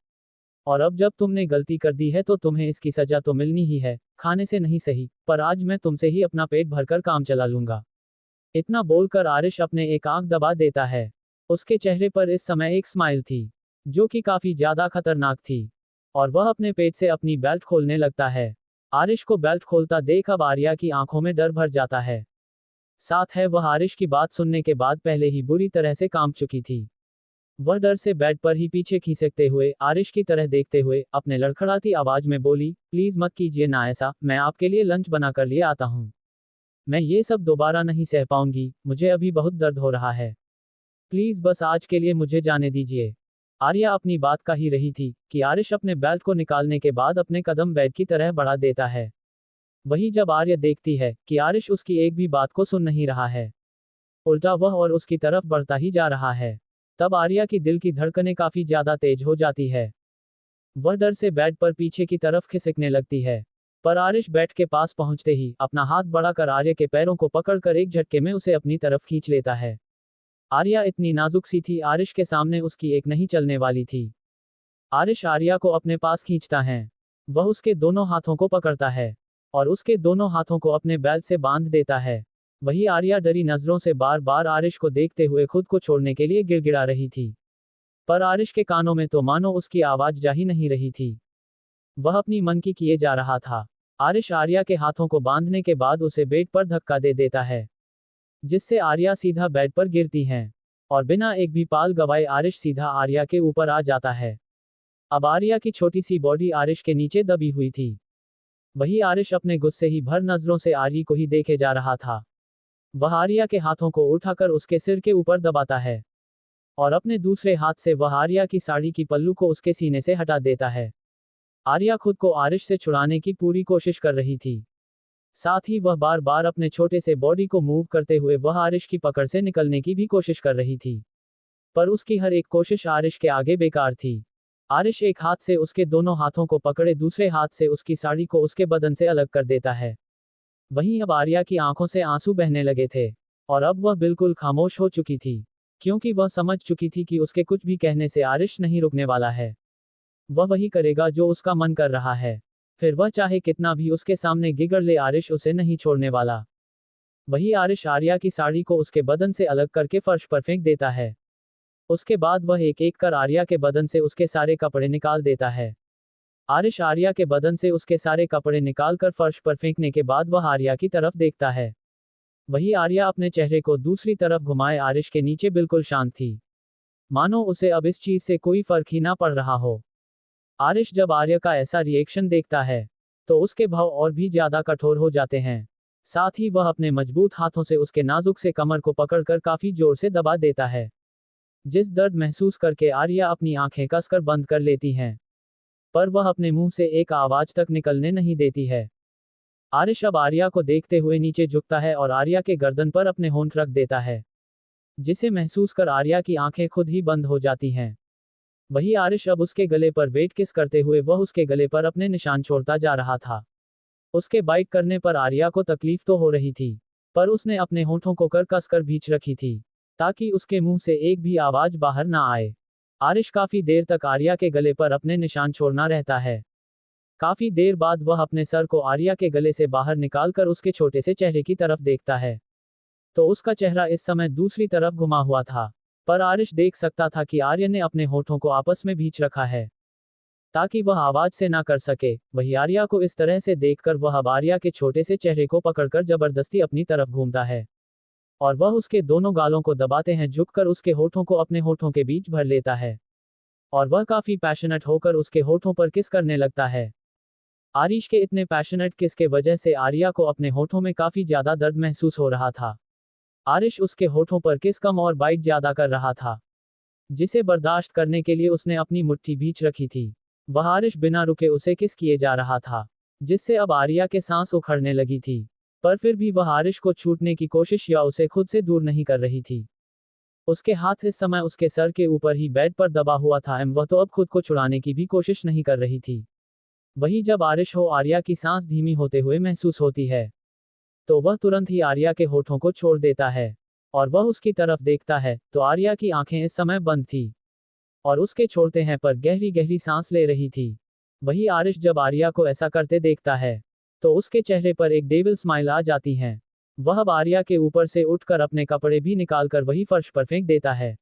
और अब जब तुमने गलती कर दी है तो तुम्हें इसकी सजा तो मिलनी ही है, खाने से नहीं सही, पर आज मैं तुमसे ही अपना पेट भरकर काम चला लूंगा। इतना बोलकर आरिश अपने एक आंख दबा देता है। उसके चेहरे पर इस समय एक स्माइल थी जो कि काफी ज्यादा खतरनाक थी, और वह अपने पेट से अपनी बेल्ट खोलने लगता है। आरिश को बेल्ट खोलता देख अब आर्या की आंखों में डर भर जाता है। साथ है वह आरिश की बात सुनने के बाद पहले ही बुरी तरह से कांप चुकी थी। वह डर से बेड पर ही पीछे खींचते हुए आरिश की तरह देखते हुए अपने लड़खड़ाती आवाज में बोली, प्लीज मत कीजिए ना ऐसा, मैं आपके लिए लंच बना कर लिए आता हूँ। मैं ये सब दोबारा नहीं सह पाऊंगी, मुझे अभी बहुत दर्द हो रहा है, प्लीज बस आज के लिए मुझे जाने दीजिए। आर्या अपनी बात कह ही रही थी कि आरिश अपने बेल्ट को निकालने के बाद अपने कदम बेड की तरह बढ़ा देता है। वही जब आर्या देखती है कि आरिश उसकी एक भी बात को सुन नहीं रहा है, उल्टा वह और उसकी तरफ बढ़ता ही जा रहा है, तब आर्या की दिल की धड़कनें काफी ज्यादा तेज हो जाती है। वह डर से बेड पर पीछे की तरफ खिसकने लगती है, पर आरिश बेड के पास पहुंचते ही अपना हाथ बढ़ाकर आर्या के पैरों को पकड़कर एक झटके में उसे अपनी तरफ खींच लेता है। आर्या इतनी नाजुक सी थी, आरिश के सामने उसकी एक नहीं चलने वाली थी। आरिश आर्या को अपने पास खींचता है, वह उसके दोनों हाथों को पकड़ता है और उसके दोनों हाथों को अपने बेल्ट से बांध देता है। वही आर्या डरी नजरों से बार बार आरिश को देखते हुए खुद को छोड़ने के लिए गिड़गिड़ा रही थी, पर आरिश के कानों में तो मानो उसकी आवाज जा ही नहीं रही थी। वह अपनी मन की किए जा रहा था। आरिश आर्या के हाथों को बांधने के बाद उसे बेड पर धक्का दे देता है, जिससे आर्या सीधा बेड पर गिरती हैं और बिना एक भी पाल गवाए आरिश सीधा आर्या के ऊपर आ जाता है। अब आर्या की छोटी सी बॉडी आरिश के नीचे दबी हुई थी। वही आरिश अपने गुस्से ही भर नजरों से आर्या को ही देखे जा रहा था। वह आर्या के हाथों को उठाकर उसके सिर के ऊपर दबाता है और अपने दूसरे हाथ से वह आर्या की साड़ी की पल्लू को उसके सीने से हटा देता है। आर्या खुद को आरिश से छुड़ाने की पूरी कोशिश कर रही थी, साथ ही वह बार बार अपने छोटे से बॉडी को मूव करते हुए वह आरिश की पकड़ से निकलने की भी कोशिश कर रही थी, पर उसकी हर एक कोशिश आरिश के आगे बेकार थी। आरिश एक हाथ से उसके दोनों हाथों को पकड़े दूसरे हाथ से उसकी साड़ी को उसके बदन से अलग कर देता है। वहीं अब आर्या की आंखों से आंसू बहने लगे थे और अब वह बिल्कुल खामोश हो चुकी थी, क्योंकि वह समझ चुकी थी कि उसके कुछ भी कहने से आरिश नहीं रुकने वाला है। वह वही करेगा जो उसका मन कर रहा है, फिर वह चाहे कितना भी उसके सामने गिगड़ ले, आरिश उसे नहीं छोड़ने वाला। वही आरिश आर्या की साड़ी को उसके बदन से अलग करके फर्श पर फेंक देता है। उसके बाद वह एक एक कर आर्या के बदन से उसके सारे कपड़े निकाल देता है। आरिश आर्या के बदन से उसके सारे कपड़े निकालकर फर्श पर फेंकने के बाद वह आर्या की तरफ देखता है वही आर्या अपने चेहरे को दूसरी तरफ घुमाए आरिश के नीचे बिल्कुल शांत थी, मानो उसे अब इस चीज से कोई फर्क ही ना पड़ रहा हो। आरिश जब आर्या का ऐसा रिएक्शन देखता है तो उसके भाव और भी ज्यादा कठोर हो जाते हैं। साथ ही वह अपने मजबूत हाथों से उसके नाजुक से कमर को पकड़कर काफी जोर से दबा देता है, जिस दर्द महसूस करके आर्या अपनी आंखें कसकर बंद कर लेती हैं, पर वह अपने मुंह से एक आवाज तक निकलने नहीं देती है। आरिश अब आर्या को देखते हुए नीचे झुकता है और आर्या के गर्दन पर अपने होंठ रख देता है, जिसे महसूस कर आर्या की आंखें खुद ही बंद हो जाती हैं। वही आरिश अब उसके गले पर वेट किस करते हुए वह उसके गले पर अपने निशान छोड़ता जा रहा था। उसके बाइट करने पर आर्या को तकलीफ तो हो रही थी, पर उसने अपने होंठों को कसकर भींच रखी थी, ताकि उसके मुंह से एक भी आवाज बाहर ना आए। आरिश काफी देर तक आर्या के गले पर अपने निशान छोड़ना रहता है। काफी देर बाद वह अपने सर को आर्या के गले से बाहर निकालकर उसके छोटे से चेहरे की तरफ देखता है, तो उसका चेहरा इस समय दूसरी तरफ घुमा हुआ था, पर आरिश देख सकता था कि आर्या ने अपने होठों को आपस में भींच रखा है, ताकि वह आवाज से ना कर सके। वही आर्या को इस तरह से देखकर वह अब आर्या के छोटे से चेहरे को पकड़कर जबरदस्ती अपनी तरफ घूमता है, और वह उसके दोनों गालों को दबाते हैं, झुककर उसके होठों को अपने होठों के बीच भर लेता है, और वह काफी पैशनेट होकर उसके होठों पर किस करने लगता है। आरिश के इतने पैशनेट किस के वजह से आर्या को अपने होठों में काफी ज्यादा दर्द महसूस हो रहा था। आरिश उसके होठों पर किस कम और बाइट ज्यादा कर रहा था, जिसे बर्दाश्त करने के लिए उसने अपनी मुट्ठी भींच रखी थी। वह आरिश बिना रुके उसे किस किए जा रहा था, जिससे अब आर्या के सांस उखड़ने लगी थी, पर फिर भी वह आरिश को छूटने की कोशिश या उसे खुद से दूर नहीं कर रही थी। उसके हाथ इस समय उसके सर के ऊपर ही बेड पर दबा हुआ था एवं वह तो अब खुद को छुड़ाने की भी कोशिश नहीं कर रही थी। वही जब आरिश हो आर्या की सांस धीमी होते हुए महसूस होती है, तो वह तुरंत ही आर्या के होठों को छोड़ देता है, और वह उसकी तरफ देखता है तो आर्या की आंखें इस समय बंद थी, और उसके छोड़ते हैं पर गहरी गहरी सांस ले रही थी। वही आरिश जब आर्या को ऐसा करते देखता है तो उसके चेहरे पर एक डेविल स्माइल आ जाती है। वह अब आर्या के ऊपर से उठकर अपने कपड़े भी निकालकर वही फर्श पर फेंक देता है,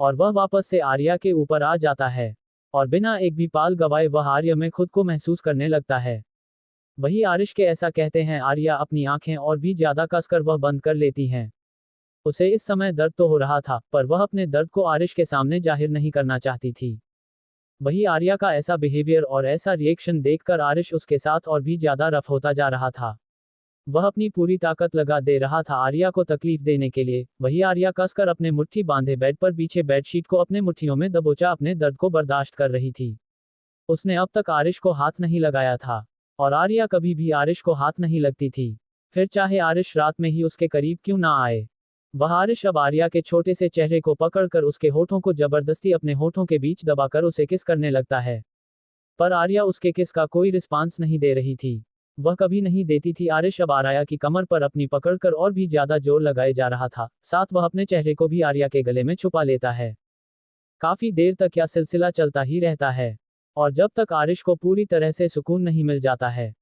और वह वापस से आर्या के ऊपर आ जाता है, और बिना एक भी पाल गवाए वह आर्या में खुद को महसूस करने लगता है। वही आरिश के ऐसा कहते हैं आर्या अपनी आंखें और भी ज्यादा कसकर वह बंद कर लेती हैं। उसे इस समय दर्द तो हो रहा था, पर वह अपने दर्द को आरिश के सामने जाहिर नहीं करना चाहती थी। वही आर्या का ऐसा बिहेवियर और ऐसा रिएक्शन देखकर आरिश उसके साथ और भी ज्यादा रफ होता जा रहा था। वह अपनी पूरी ताकत लगा दे रहा था आर्या को तकलीफ देने के लिए। वही आर्या कसकर अपने मुट्ठी बांधे बेड पर पीछे बेडशीट को अपने मुट्ठियों में दबोचा अपने दर्द को बर्दाश्त कर रही थी। उसने अब तक आरिश को हाथ नहीं लगाया था, और आर्या कभी भी आरिश को हाथ नहीं लगती थी, फिर चाहे आरिश रात में ही उसके करीब क्यों ना आए। वह आरिश अब आर्या के छोटे से चेहरे को पकड़कर उसके होठों को जबरदस्ती अपने होठों के बीच दबाकर उसे किस करने लगता है, पर आर्या उसके किस का कोई रिस्पांस नहीं दे रही थी। वह कभी नहीं देती थी। आरिश अब आर्या की कमर पर अपनी पकड़कर और भी ज्यादा जोर लगाए जा रहा था, साथ वह अपने चेहरे को भी आर्या के गले में छुपा लेता है। काफी देर तक यह सिलसिला चलता ही रहता है, और जब तक आरिश को पूरी तरह से सुकून नहीं मिल जाता है,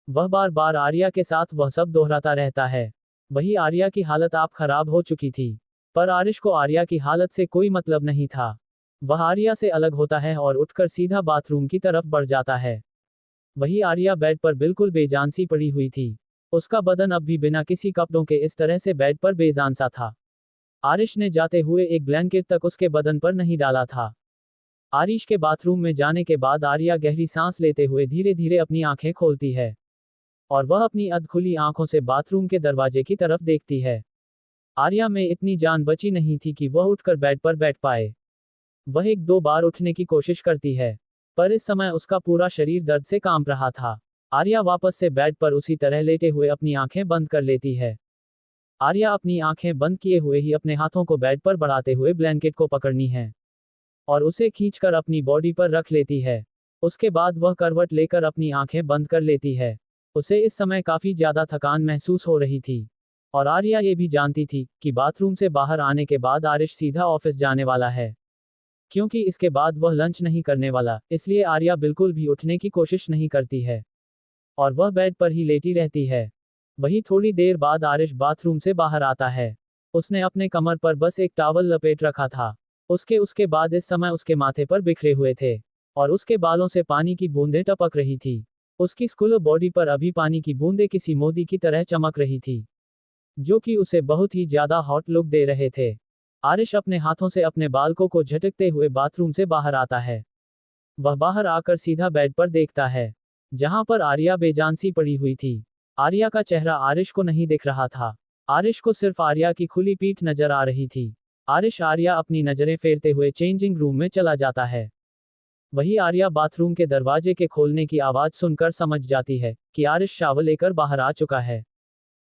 वह बार बार आर्या के साथ वह सब दोहराता रहता है। वही आर्या की हालत आप खराब हो चुकी थी, पर आरिश को आर्या की हालत से कोई मतलब नहीं था। वह आर्या से अलग होता है और उठकर सीधा बाथरूम की तरफ बढ़ जाता है। वही आर्या बेड पर बिल्कुल बेजान सी पड़ी हुई थी। उसका बदन अब भी बिना किसी कपड़ों के इस तरह से बेड पर बेजान सा था। आरिश ने जाते हुए एक ब्लैंकेट तक उसके बदन पर नहीं डाला था। आरिश के बाथरूम में जाने के बाद आर्या गहरी सांस लेते हुए धीरे धीरे अपनी आंखें खोलती है, और वह अपनी अधखुली आंखों से बाथरूम के दरवाजे की तरफ देखती है। आर्या में इतनी जान बची नहीं थी कि वह उठकर बेड पर बैठ पाए। वह एक दो बार उठने की कोशिश करती है, पर इस समय उसका पूरा शरीर दर्द से कांप रहा था। आर्या वापस से बेड पर उसी तरह लेटे हुए अपनी आंखें बंद कर लेती है। आर्या अपनी आंखें बंद किए हुए ही अपने हाथों को बेड पर बढ़ाते हुए ब्लैंकेट को पकड़नी है, और उसे खींचकर अपनी बॉडी पर रख लेती है। उसके बाद वह करवट लेकर अपनी आंखें बंद कर लेती है। उसे इस समय काफी ज्यादा थकान महसूस हो रही थी, और आर्या ये भी जानती थी कि बाथरूम से बाहर आने के बाद आरिश सीधा ऑफिस जाने वाला है, क्योंकि इसके बाद वह लंच नहीं करने वाला। इसलिए आर्या बिल्कुल भी उठने की कोशिश नहीं करती है, और वह बेड पर ही लेटी रहती है। वही थोड़ी देर बाद आरिश बाथरूम से बाहर आता है। उसने अपने कमर पर बस एक टॉवल लपेट रखा था। उसके बाद इस समय उसके माथे पर बिखरे हुए थे, और उसके बालों से पानी की बूंदें टपक रही थी। उसकी स्कुल बॉडी पर अभी पानी की बूंदें किसी मोती की तरह चमक रही थी। जो कि उसे बहुत ही ज्यादा हॉट लुक दे रहे थे। आरिश अपने हाथों से अपने बालों को झटकते हुए बाथरूम से बाहर आता है। वह बाहर आकर सीधा बेड पर देखता है, जहां पर आर्या बेजान सी पड़ी हुई थी। आर्या का चेहरा आरिश को नहीं दिख रहा था। आरिश को सिर्फ आर्या की खुली पीठ नजर आ रही थी। आरिश आर्या अपनी नजरें फेरते हुए चेंजिंग रूम में चला जाता है। वही आर्या बाथरूम के दरवाजे के खोलने की आवाज सुनकर समझ जाती है कि आरिश शावर लेकर बाहर आ चुका है।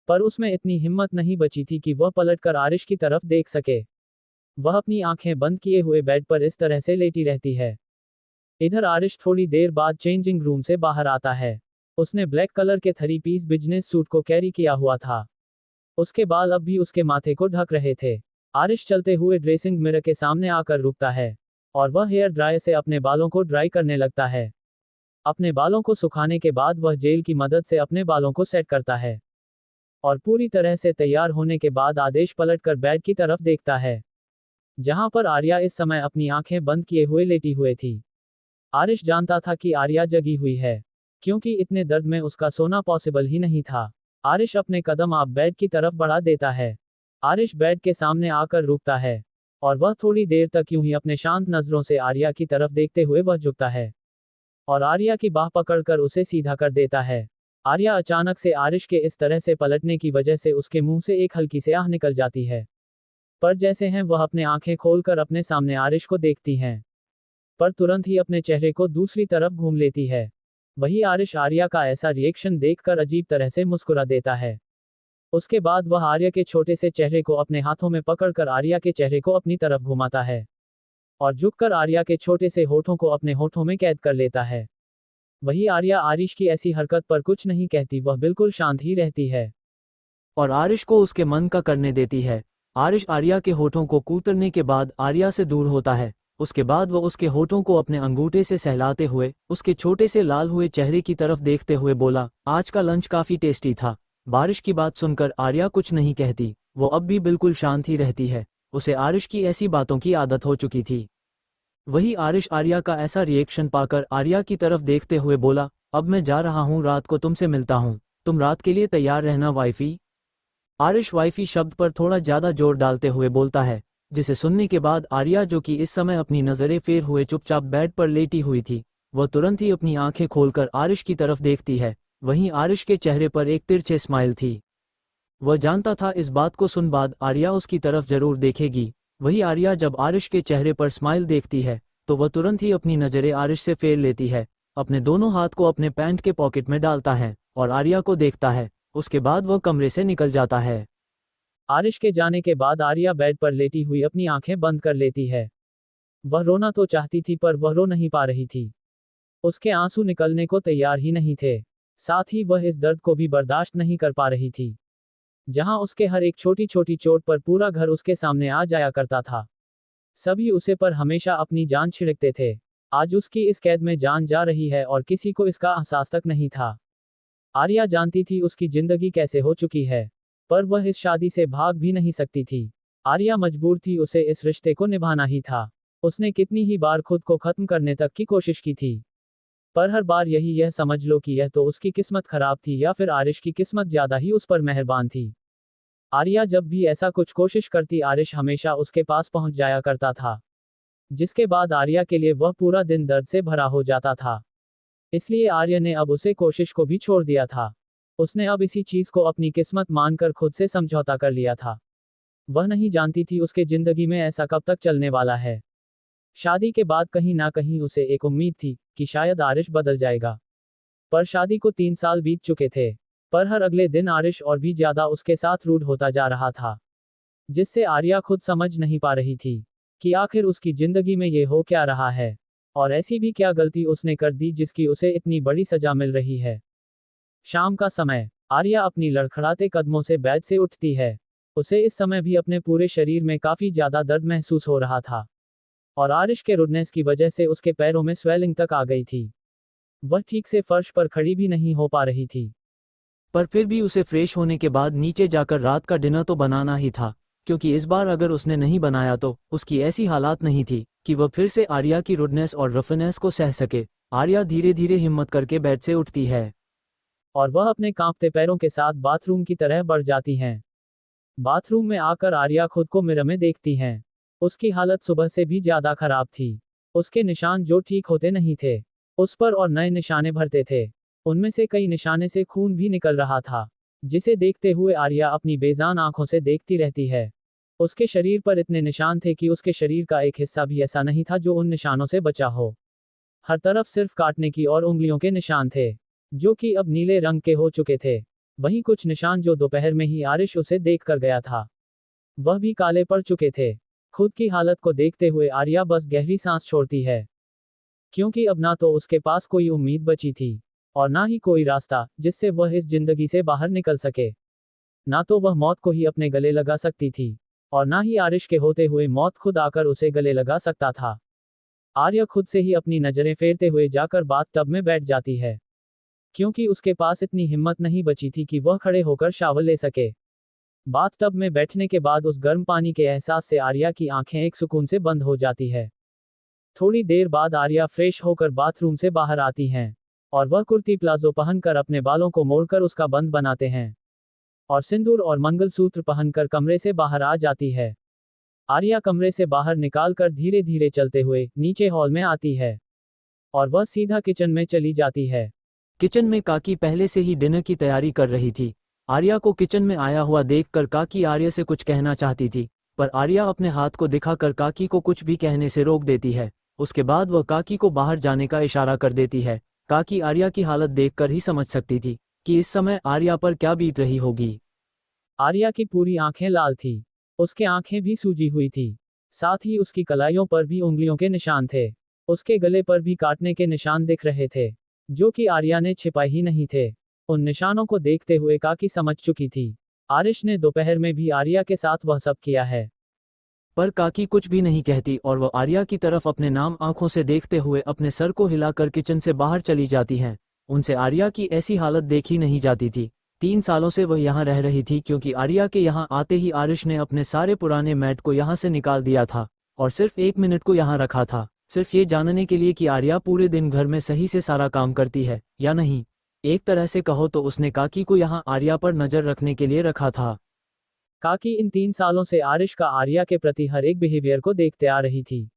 पर उसमें इतनी हिम्मत नहीं बची थी कि वह पलटकर आरिश की तरफ देख सके। वह अपनी आंखें बंद किए हुए बेड पर इस तरह से लेटी रहती है। इधर आरिश थोड़ी देर बाद चेंजिंग रूम से बाहर आता है। उसने ब्लैक कलर के 3 पीस बिजनेस सूट को कैरी किया हुआ था। उसके बाल अब भी उसके माथे को ढक रहे थे। आरिश चलते हुए ड्रेसिंग मिरर के सामने आकर रुकता है और वह हेयर ड्रायर से अपने बालों को ड्राई करने लगता है। अपने बालों को सुखाने के बाद वह जेल की मदद से अपने बालों को सेट करता है और पूरी तरह से तैयार होने के बाद आदेश पलटकर बेड की तरफ देखता है, जहां पर आर्या इस समय अपनी आंखें बंद किए हुए लेटी हुए थी। आरिश जानता था कि आर्या जगी हुई है, क्योंकि इतने दर्द में उसका सोना पॉसिबल ही नहीं था। आरिश अपने कदम आप बेड की तरफ बढ़ा देता है। आरिश बेड के सामने आकर रुकता है और वह थोड़ी देर तक यूं ही अपने शांत नजरों से आर्या की तरफ देखते हुए वह झुकता है और आर्या की बाह पकड़कर उसे सीधा कर देता है। आर्या अचानक से आरिश के इस तरह से पलटने की वजह से उसके मुंह से एक हल्की से आह निकल जाती है। पर जैसे हैं वह अपने आंखें खोलकर अपने सामने आरिश को देखती हैं, पर तुरंत ही अपने चेहरे को दूसरी तरफ घूम लेती है। वही आरिश आर्या का ऐसा रिएक्शन देखकर अजीब तरह से मुस्कुरा देता है। उसके बाद वह आर्या के छोटे से चेहरे को अपने हाथों में पकड़कर आर्या के चेहरे को अपनी तरफ घुमाता है और झुककर आर्या के छोटे से होठों को अपने होठों में कैद कर लेता है। वही आर्या आरिश की ऐसी हरकत पर कुछ नहीं कहती, वह बिल्कुल शांत ही रहती है और आरिश को उसके मन का करने देती है। आरिश आर्या के होठों को कूतरने के बाद आर्या से दूर होता है। उसके बाद वह उसके होठों को अपने अंगूठे से सहलाते हुए उसके छोटे से लाल हुए चेहरे की तरफ देखते हुए बोला, आज का लंच काफी टेस्टी था। बारिश की बात सुनकर आर्या कुछ नहीं कहती, वो अब भी बिल्कुल शांत ही रहती है। उसे आरिश की ऐसी बातों की आदत हो चुकी थी। वही आरिश आर्या का ऐसा रिएक्शन पाकर आर्या की तरफ देखते हुए बोला, अब मैं जा रहा हूँ, रात को तुमसे मिलता हूँ, तुम रात के लिए तैयार रहना वाइफी। आरिश वाइफी शब्द पर थोड़ा ज्यादा जोर डालते हुए बोलता है, जिसे सुनने के बाद आर्या, जो कि इस समय अपनी नजरें फेर हुए चुपचाप बेड पर लेटी हुई थी, वह तुरंत ही अपनी आंखें खोलकर आरिश की तरफ देखती है। वहीं आरिश के चेहरे पर एक तिरछे स्माइल थी। वह जानता था इस बात को सुन बाद आर्या उसकी तरफ जरूर देखेगी। वही आर्या जब आरिश के चेहरे पर स्माइल देखती है तो वह तुरंत ही अपनी नजरें आरिश से फेर लेती है, अपने दोनों हाथ को अपने पैंट के पॉकेट में डालता है और आर्या को देखता है। उसके बाद वह कमरे से निकल जाता है। आरिश के जाने के बाद आर्या बेड पर लेटी हुई अपनी आंखें बंद कर लेती है। वह रोना तो चाहती थी पर वह रो नहीं पा रही थी। उसके आंसू निकलने को तैयार ही नहीं थे। साथ ही वह इस दर्द को भी बर्दाश्त नहीं कर पा रही थी, जहां उसके हर एक छोटी छोटी चोट पर पूरा घर उसके सामने आ जाया करता था। सभी उसे पर हमेशा अपनी जान छिड़कते थे। आज उसकी इस कैद में जान जा रही है और किसी को इसका एहसास तक नहीं था। आर्या जानती थी उसकी जिंदगी कैसे हो चुकी है, पर वह इस शादी से भाग भी नहीं सकती थी। आर्या मजबूर थी, उसे इस रिश्ते को निभाना ही था। उसने कितनी ही बार खुद को खत्म करने तक की कोशिश की थी, पर हर बार यह समझ लो कि यह तो उसकी किस्मत खराब थी या फिर आरिश की किस्मत ज्यादा ही उस पर मेहरबान थी। आर्या जब भी ऐसा कुछ कोशिश करती, आरिश हमेशा उसके पास पहुंच जाया करता था, जिसके बाद आर्या के लिए वह पूरा दिन दर्द से भरा हो जाता था। इसलिए आर्या ने अब उसे कोशिश को भी छोड़ दिया था। उसने अब इसी चीज को अपनी किस्मत मानकर खुद से समझौता कर लिया था। वह नहीं जानती थी उसके जिंदगी में ऐसा कब तक चलने वाला है। शादी के बाद कहीं ना कहीं उसे एक उम्मीद थी कि शायद आरिश बदल जाएगा, पर शादी को 3 साल बीत चुके थे, पर हर अगले दिन आरिश और भी ज्यादा उसके साथ रूड होता जा रहा था, जिससे आर्या खुद समझ नहीं पा रही थी कि आखिर उसकी जिंदगी में ये हो क्या रहा है और ऐसी भी क्या गलती उसने कर दी जिसकी उसे इतनी बड़ी सजा मिल रही है। शाम का समय, आर्या अपनी लड़खड़ाते कदमों से बेड से उठती है। उसे इस समय भी अपने पूरे शरीर में काफी ज्यादा दर्द महसूस हो रहा था और आरिश के रुडनेस की वजह से उसके पैरों में स्वेलिंग तक आ गई थी। वह ठीक से फर्श पर खड़ी भी नहीं हो पा रही थी, पर फिर भी उसे फ्रेश होने के बाद नीचे जाकर रात का डिनर तो बनाना ही था, क्योंकि इस बार अगर उसने नहीं बनाया तो उसकी ऐसी हालात नहीं थी कि वह फिर से आर्या की रुडनेस और रफनेस को सह सके। आर्या धीरे धीरे हिम्मत करके बेड से उठती है और वह अपने कांपते पैरों के साथ बाथरूम की तरह बढ़ जाती हैं। बाथरूम में आकर आर्या खुद को मिरर में देखती हैं। उसकी हालत सुबह से भी ज्यादा खराब थी। उसके निशान जो ठीक होते नहीं थे, उस पर और नए निशाने भरते थे। उनमें से कई निशाने से खून भी निकल रहा था, जिसे देखते हुए आर्या अपनी बेजान आंखों से देखती रहती है। उसके शरीर पर इतने निशान थे कि उसके शरीर का एक हिस्सा भी ऐसा नहीं था जो उन निशानों से बचा हो। हर तरफ सिर्फ काटने की और उंगलियों के निशान थे, जो कि अब नीले रंग के हो चुके थे। वहीं कुछ निशान जो दोपहर में ही आरिश उसे देख कर गया था, वह भी काले पड़ चुके थे। खुद की हालत को देखते हुए आर्या बस गहरी सांस छोड़ती है, क्योंकि अब ना तो उसके पास कोई उम्मीद बची थी और ना ही कोई रास्ता जिससे वह इस जिंदगी से बाहर निकल सके। ना तो वह मौत को ही अपने गले लगा सकती थी और ना ही आरिश के होते हुए मौत खुद आकर उसे गले लगा सकता था। आर्या खुद से ही अपनी नजरें फेरते हुए जाकर बाथ टब में बैठ जाती है, क्योंकि उसके पास इतनी हिम्मत नहीं बची थी कि वह खड़े होकर शावर ले सके। बाथ टब में बैठने के बाद उस गर्म पानी के एहसास से आर्या की आंखें एक सुकून से बंद हो जाती है। थोड़ी देर बाद आर्या फ्रेश होकर बाथरूम से बाहर आती हैं और वह कुर्ती प्लाजो पहनकर अपने बालों को मोड़कर उसका बंद बनाते हैं और सिंदूर और मंगलसूत्र पहनकर कमरे से बाहर आ जाती है। आर्या कमरे से बाहर निकालकर धीरे धीरे चलते हुए नीचे हॉल में आती है और वह सीधा किचन में चली जाती है। किचन में काकी पहले से ही डिनर की तैयारी कर रही थी। आर्या को किचन में आया हुआ देखकर काकी आर्या से कुछ कहना चाहती थी, पर आर्या अपने हाथ को दिखाकर काकी को कुछ भी कहने से रोक देती है। उसके बाद वह काकी को बाहर जाने का इशारा कर देती है। काकी आर्या की हालत देखकर ही समझ सकती थी कि इस समय आर्या पर क्या बीत रही होगी। आर्या की पूरी आंखें लाल थी, उसके आंखें भी सूजी हुई थी, साथ ही उसकी कलाइयों पर भी उंगलियों के निशान थे। उसके गले पर भी काटने के निशान दिख रहे थे, जो कि आर्या ने छिपाए ही नहीं थे। उन निशानों को देखते हुए काकी समझ चुकी थी, आरिश ने दोपहर में भी आर्या के साथ वह सब किया है। पर काकी कुछ भी नहीं कहती और वह आर्या की तरफ अपने नाम आंखों से देखते हुए अपने सर को हिलाकर किचन से बाहर चली जाती हैं। उनसे आर्या की ऐसी हालत देखी नहीं जाती थी। 3 सालों से वह यहाँ रह रही थी, क्योंकि आर्या के यहाँ आते ही आरिश ने अपने सारे पुराने मैट को यहाँ से निकाल दिया था और सिर्फ 1 मिनट को यहाँ रखा था, सिर्फ ये जानने के लिए कि आर्या पूरे दिन घर में सही से सारा काम करती है या नहीं। एक तरह से कहो तो उसने काकी को यहाँ आर्या पर नजर रखने के लिए रखा था। काकी इन 3 सालों से आरिश का आर्या के प्रति हर एक बिहेवियर को देखते आ रही थी।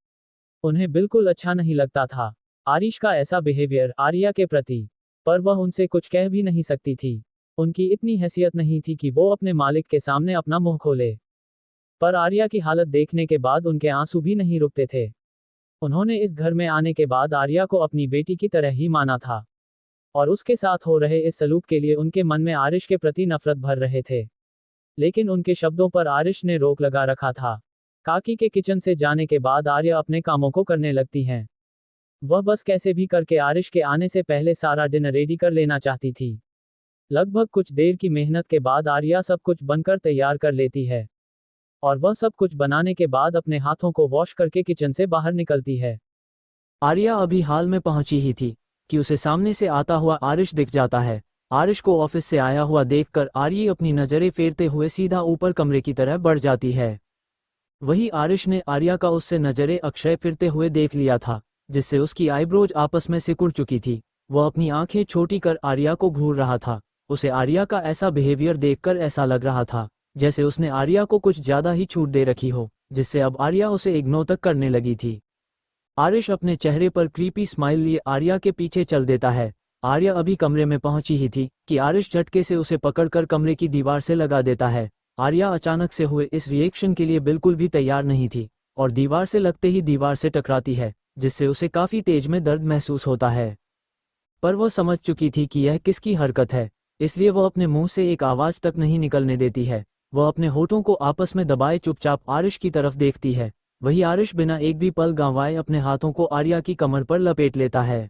उन्हें बिल्कुल अच्छा नहीं लगता था आरिश का ऐसा बिहेवियर आर्या के प्रति, पर वह उनसे कुछ कह भी नहीं सकती थी। उनकी इतनी हैसियत नहीं थी कि वो अपने मालिक के सामने अपना मुंह खोले। पर आर्या की हालत देखने के बाद उनके आंसू भी नहीं रुकते थे। उन्होंने इस घर में आने के बाद आर्या को अपनी बेटी की तरह ही माना था और उसके साथ हो रहे इस सलूक के लिए उनके मन में आरिश के प्रति नफरत भर रहे थे। लेकिन उनके शब्दों पर आरिश ने रोक लगा रखा था। काकी के किचन से जाने के बाद आर्या अपने कामों को करने लगती हैं। वह बस कैसे भी करके आरिश के आने से पहले सारा डिनर रेडी कर लेना चाहती थी। लगभग कुछ देर की मेहनत के बाद आर्या सब कुछ बनकर तैयार कर लेती है और वह सब कुछ बनाने के बाद अपने हाथों को वॉश करके किचन से बाहर निकलती है। आर्या अभी हाल में पहुंची ही थी कि उसे सामने से आता हुआ आरिश दिख जाता है। आरिश को ऑफिस से आया हुआ देखकर आर्या अपनी नजरें फेरते हुए सीधा ऊपर कमरे की तरह बढ़ जाती है। वही आरिश ने आर्या का उससे नजरें अक्षय फिरते हुए देख लिया था, जिससे उसकी आईब्रोज आपस में सिकुड़ चुकी थी। वह अपनी आंखें छोटी कर आर्या को घूर रहा था। उसे आर्या का ऐसा बिहेवियर देखकर ऐसा लग रहा था जैसे उसने आर्या को कुछ ज्यादा ही छूट दे रखी हो, जिससे अब आर्या उसे इग्नोर तक करने लगी थी। आरिश अपने चेहरे पर क्रीपी स्माइल लिए आर्या के पीछे चल देता है। आर्या अभी कमरे में पहुंची ही थी कि आरिश झटके से उसे पकड़कर कमरे की दीवार से लगा देता है। आर्या अचानक से हुए इस रिएक्शन के लिए बिल्कुल भी तैयार नहीं थी और दीवार से लगते ही दीवार से टकराती है, जिससे उसे काफी तेज में दर्द महसूस होता है। पर वह समझ चुकी थी कि यह किसकी हरकत है, इसलिए वह अपने मुंह से एक आवाज तक नहीं निकलने देती है। वह अपने होठों को आपस में दबाए चुपचाप आरिश की तरफ देखती है। वही आरिश बिना एक भी पल गंवाए अपने हाथों को आर्या की कमर पर लपेट लेता है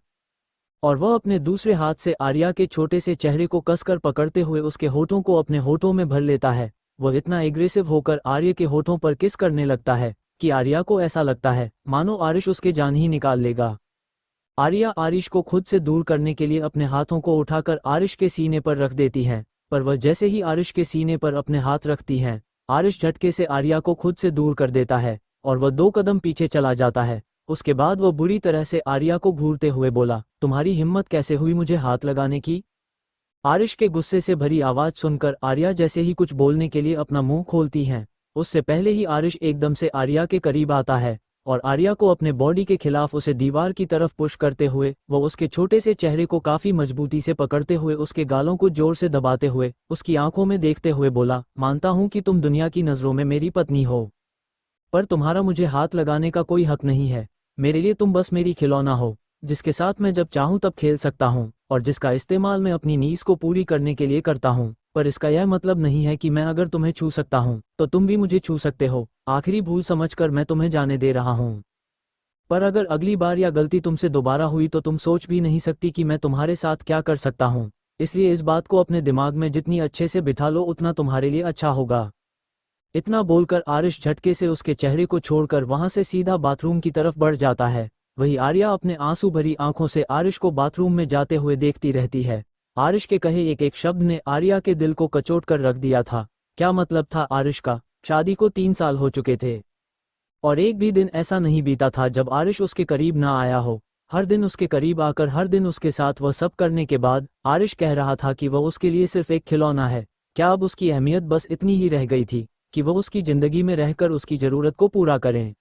और वह अपने दूसरे हाथ से आर्या के छोटे से चेहरे को कसकर पकड़ते हुए उसके होठों को अपने होठों में भर लेता है। वह इतना एग्रेसिव होकर आर्या के होठों पर किस करने लगता है कि आर्या को ऐसा लगता है मानो आरिश उसके जान ही निकाल लेगा। आर्या आरिश को खुद से दूर करने के लिए अपने हाथों को उठाकर आरिश के सीने पर रख देती है, पर वह जैसे ही आरिश के सीने पर अपने हाथ रखती है, आरिश झटके से आर्या को खुद से दूर कर देता है और वह 2 कदम पीछे चला जाता है। उसके बाद वह बुरी तरह से आर्या को घूरते हुए बोला, तुम्हारी हिम्मत कैसे हुई मुझे हाथ लगाने की? आरिश के गुस्से से भरी आवाज सुनकर आर्या जैसे ही कुछ बोलने के लिए अपना मुंह खोलती हैं, उससे पहले ही आरिश एकदम से आर्या के करीब आता है और आर्या को अपने बॉडी के खिलाफ उसे दीवार की तरफ पुश करते हुए वो उसके छोटे से चेहरे को काफी मजबूती से पकड़ते हुए उसके गालों को जोर से दबाते हुए उसकी आंखों में देखते हुए बोला, मानता हूं कि तुम दुनिया की नजरों में मेरी पत्नी हो, पर तुम्हारा मुझे हाथ लगाने का कोई हक नहीं है। मेरे लिए तुम बस मेरी खिलौना हो, जिसके साथ मैं जब चाहूं तब खेल सकता हूं और जिसका इस्तेमाल मैं अपनी नीज को पूरी करने के लिए करता हूं। पर इसका यह मतलब नहीं है कि मैं अगर तुम्हें छू सकता हूं तो तुम भी मुझे छू सकते हो। आखिरी भूल समझकर मैं तुम्हें जाने दे रहा हूं, पर अगर अगली बार या गलती तुमसे दोबारा हुई तो तुम सोच भी नहीं सकती कि मैं तुम्हारे साथ क्या कर सकता हूं। इसलिए इस बात को अपने दिमाग में जितनी अच्छे से बिठा लो उतना तुम्हारे लिए अच्छा होगा। इतना बोलकर आरिश झटके से उसके चेहरे को छोड़कर वहां से सीधा बाथरूम की तरफ बढ़ जाता है। वही आर्या अपने आंसू भरी आंखों से आरिश को बाथरूम में जाते हुए देखती रहती है। आरिश के कहे एक एक शब्द ने आर्या के दिल को कचोट कर रख दिया था। क्या मतलब था आरिश का? शादी को 3 साल हो चुके थे और एक भी दिन ऐसा नहीं बीता था जब आरिश उसके करीब ना आया हो। हर दिन उसके करीब आकर हर दिन उसके साथ वह सब करने के बाद आरिश कह रहा था कि वह उसके लिए सिर्फ एक खिलौना है। क्या अब उसकी अहमियत बस इतनी ही रह गई थी कि वह उसकी जिंदगी में रहकर उसकी जरूरत को पूरा करें?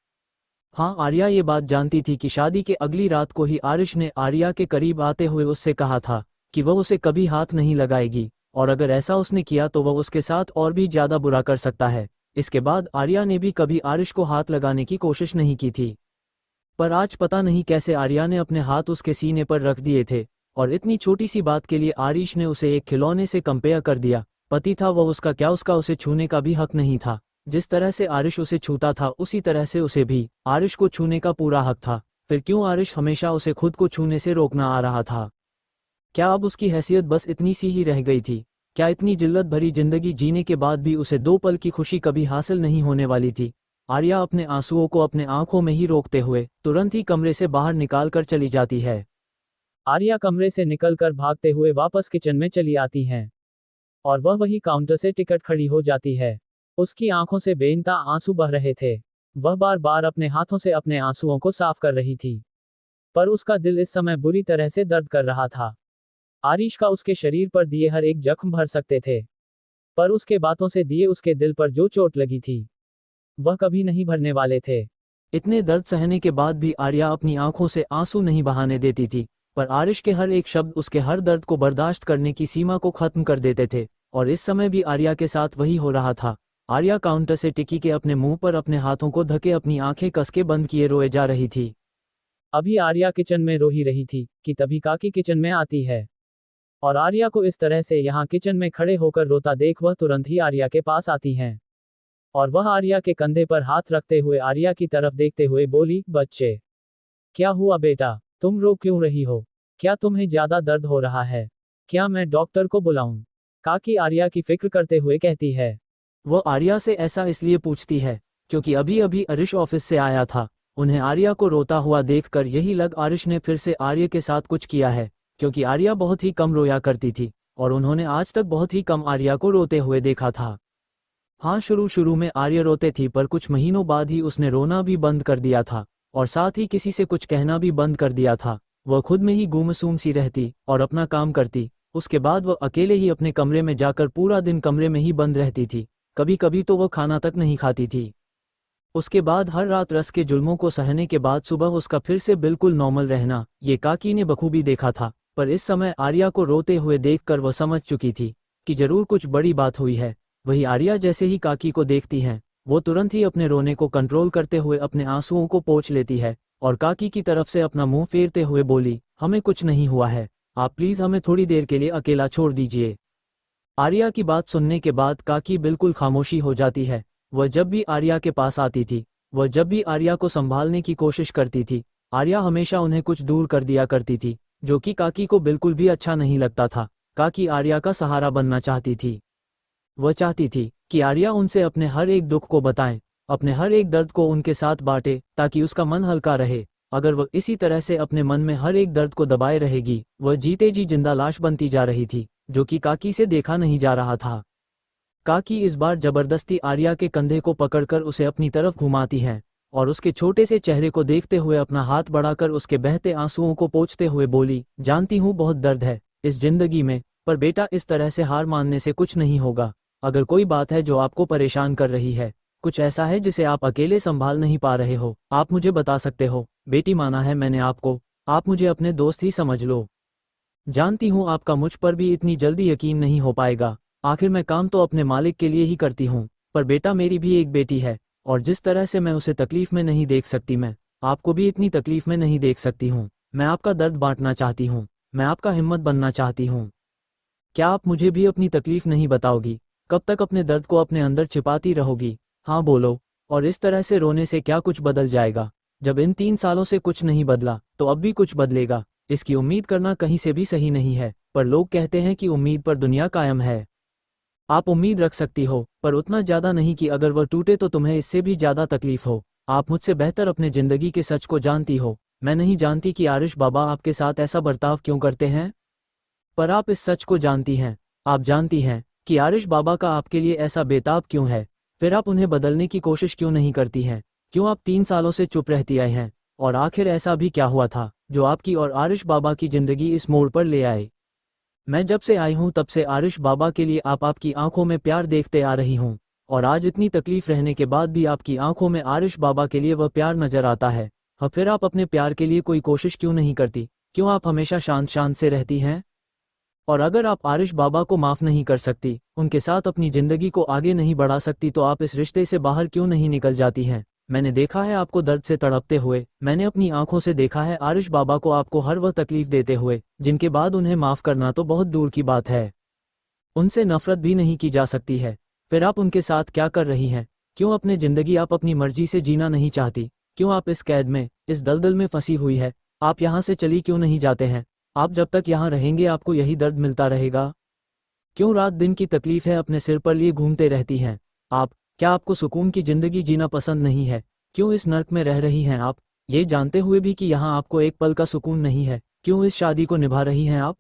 हाँ, आर्या ये बात जानती थी कि शादी के अगली रात को ही आरिश ने आर्या के करीब आते हुए उससे कहा था कि वह उसे कभी हाथ नहीं लगाएगी और अगर ऐसा उसने किया तो वह उसके साथ और भी ज्यादा बुरा कर सकता है। इसके बाद आर्या ने भी कभी आरिश को हाथ लगाने की कोशिश नहीं की थी, पर आज पता नहीं कैसे आर्या ने अपने हाथ उसके सीने पर रख दिए थे और इतनी छोटी सी बात के लिए आरिश ने उसे एक खिलौने से कंपेयर कर दिया। पति था वह उसका, क्या उसका उसे छूने का भी हक नहीं था? जिस तरह से आरिश उसे छूता था उसी तरह से उसे भी आरिश को छूने का पूरा हक था। फिर क्यों आरिश हमेशा उसे खुद को छूने से रोकना आ रहा था? क्या अब उसकी हैसियत बस इतनी सी ही रह गई थी? क्या इतनी जिल्लत भरी जिंदगी जीने के बाद भी उसे 2 पल की खुशी कभी हासिल नहीं होने वाली थी? आर्या अपने आंसुओं को अपने आंखों में ही रोकते हुए तुरंत ही कमरे से बाहर निकाल कर चली जाती है। आर्या कमरे से निकलकर भागते हुए वापस किचन में चली आती हैं और वह वही काउंटर से टिकट खड़ी हो जाती है। उसकी आंखों से बेइंतहा आंसू बह रहे थे। वह बार बार अपने हाथों से अपने आंसुओं को साफ कर रही थी, पर उसका दिल इस समय बुरी तरह से दर्द कर रहा था। आरिश का उसके शरीर पर दिए हर एक जख्म भर सकते थे, पर उसके बातों से दिए उसके दिल पर जो चोट लगी थी वह कभी नहीं भरने वाले थे। इतने दर्द सहने के बाद भी आर्या अपनी आंखों से आंसू नहीं बहाने देती थी, पर आरिश के हर एक शब्द उसके हर दर्द को बर्दाश्त करने की सीमा को खत्म कर देते थे और इस समय भी आर्या के साथ वही हो रहा था। आर्या काउंटर से टिकी के अपने मुंह पर अपने हाथों को धके अपनी आंखें कसके बंद किए रोए जा रही थी। अभी आर्या किचन में रो ही रही थी कि तभी काकी किचन में आती है और आर्या को इस तरह से यहाँ किचन में खड़े होकर रोता देख वह तुरंत ही आर्या के पास आती हैं और वह आर्या के कंधे पर हाथ रखते हुए आर्या की तरफ देखते हुए बोली, बच्चे क्या हुआ बेटा, तुम रो क्यों रही हो? क्या तुम्हें ज्यादा दर्द हो रहा है? क्या मैं डॉक्टर को बुलाऊं? काकी आर्या की फिक्र करते हुए कहती है। वह आर्या से ऐसा इसलिए पूछती है क्योंकि अभी अभी आरिश ऑफिस से आया था। उन्हें आर्या को रोता हुआ देखकर यही लग आरिश ने फिर से आर्या के साथ कुछ किया है, क्योंकि आर्या बहुत ही कम रोया करती थी और उन्होंने आज तक बहुत ही कम आर्या को रोते हुए देखा था। हाँ, शुरू में आर्या रोते थी, पर कुछ महीनों बाद ही उसने रोना भी बंद कर दिया था और साथ ही किसी से कुछ कहना भी बंद कर दिया था। वह खुद में ही गुमसुम सी रहती और अपना काम करती। उसके बाद वह अकेले ही अपने कमरे में जाकर पूरा दिन कमरे में ही बंद रहती थी। कभी कभी तो वह खाना तक नहीं खाती थी। उसके बाद हर रात रस के जुल्मों को सहने के बाद सुबह उसका फिर से बिल्कुल नॉर्मल रहना ये काकी ने बखूबी देखा था। पर इस समय आर्या को रोते हुए देखकर वह समझ चुकी थी कि जरूर कुछ बड़ी बात हुई है। वही आर्या जैसे ही काकी को देखती हैं वो तुरंत ही अपने रोने को कंट्रोल करते हुए अपने आंसुओं को पोंछ लेती है और काकी की तरफ से अपना मुंह फेरते हुए बोली, हमें कुछ नहीं हुआ है, आप प्लीज हमें थोड़ी देर के लिए अकेला छोड़ दीजिए। आर्या की बात सुनने के बाद काकी बिल्कुल खामोशी हो जाती है। वह जब भी आर्या के पास आती थी, वह जब भी आर्या को संभालने की कोशिश करती थी, आर्या हमेशा उन्हें कुछ दूर कर दिया करती थी, जो कि काकी को बिल्कुल भी अच्छा नहीं लगता था। काकी आर्या का सहारा बनना चाहती थी। वह चाहती थी कि आर्या उनसे अपने हर एक दुख को बताएं, अपने हर एक दर्द को उनके साथ बांटे ताकि उसका मन हल्का रहे। अगर वह इसी तरह से अपने मन में हर एक दर्द को दबाए रहेगी, वह जीते जी जिंदा लाश बनती जा रही थी, जो कि काकी से देखा नहीं जा रहा था। काकी इस बार जबरदस्ती आर्या के कंधे को पकड़कर उसे अपनी तरफ घुमाती हैं और उसके छोटे से चेहरे को देखते हुए अपना हाथ बढ़ाकर उसके बहते आंसुओं को पोंछते हुए बोली, जानती हूँ बहुत दर्द है इस जिंदगी में, पर बेटा, इस तरह से हार मानने से कुछ नहीं होगा। अगर कोई बात है जो आपको परेशान कर रही है, कुछ ऐसा है जिसे आप अकेले संभाल नहीं पा रहे हो, आप मुझे बता सकते हो। बेटी, माना है मैंने आपको, आप मुझे अपने दोस्त ही समझ लो। जानती हूँ आपका मुझ पर भी इतनी जल्दी यकीन नहीं हो पाएगा, आखिर मैं काम तो अपने मालिक के लिए ही करती हूँ। पर बेटा, मेरी भी एक बेटी है, और जिस तरह से मैं उसे तकलीफ में नहीं देख सकती, मैं आपको भी इतनी तकलीफ में नहीं देख सकती हूँ। मैं आपका दर्द बांटना चाहती हूँ, मैं आपका हिम्मत बनना चाहती हूँ। क्या आप मुझे भी अपनी तकलीफ नहीं बताओगी? कब तक अपने दर्द को अपने अंदर छिपाती रहोगी? हाँ बोलो। और इस तरह से रोने से क्या कुछ बदल जाएगा? जब इन 3 सालों से कुछ नहीं बदला तो अब भी कुछ बदलेगा, इसकी उम्मीद करना कहीं से भी सही नहीं है। पर लोग कहते हैं कि उम्मीद पर दुनिया कायम है। आप उम्मीद रख सकती हो, पर उतना ज़्यादा नहीं कि अगर वह टूटे तो तुम्हें इससे भी ज़्यादा तकलीफ हो। आप मुझसे बेहतर अपने ज़िंदगी के सच को जानती हो। मैं नहीं जानती कि आरिश बाबा आपके साथ ऐसा बर्ताव क्यों करते हैं, पर आप इस सच को जानती हैं। आप जानती हैं कि आरिश बाबा का आपके लिए ऐसा बेताब क्यों है। फिर आप उन्हें बदलने की कोशिश क्यों नहीं करती हैं? क्यों आप 3 सालों से चुप रहती आई हैं? और आखिर ऐसा भी क्या हुआ था जो आपकी और आरिश बाबा की ज़िंदगी इस मोड़ पर ले आए? मैं जब से आई हूँ तब से आरिश बाबा के लिए आप आपकी आंखों में प्यार देखते आ रही हूँ, और आज इतनी तकलीफ रहने के बाद भी आपकी आंखों में आरिश बाबा के लिए वह प्यार नजर आता है। हाँ, फिर आप अपने प्यार के लिए कोई कोशिश क्यों नहीं करती? क्यों आप हमेशा शांत शांत से रहती हैं? और अगर आप आरिश बाबा को माफ़ नहीं कर सकती, उनके साथ अपनी ज़िंदगी को आगे नहीं बढ़ा सकती, तो आप इस रिश्ते से बाहर क्यों नहीं निकल जाती हैं? मैंने देखा है आपको दर्द से तड़पते हुए, मैंने अपनी आंखों से देखा है आरिश बाबा को आपको हर वह तकलीफ देते हुए, जिनके बाद उन्हें माफ़ करना तो बहुत दूर की बात है, उनसे नफरत भी नहीं की जा सकती है। फिर आप उनके साथ क्या कर रही हैं? क्यों अपनी ज़िंदगी आप अपनी मर्जी से जीना नहीं चाहती? क्यों आप इस कैद में, इस दलदल में फंसी हुई है? आप यहाँ से चली क्यों नहीं जाते हैं? आप जब तक यहाँ रहेंगे आपको यही दर्द मिलता रहेगा। क्यों रात दिन की तकलीफ है अपने सिर पर लिए घूमते रहती हैं आप? क्या आपको सुकून की ज़िंदगी जीना पसंद नहीं है? क्यों इस नर्क में रह रही हैं आप, ये जानते हुए भी कि यहाँ आपको एक पल का सुकून नहीं है? क्यों इस शादी को निभा रही हैं आप?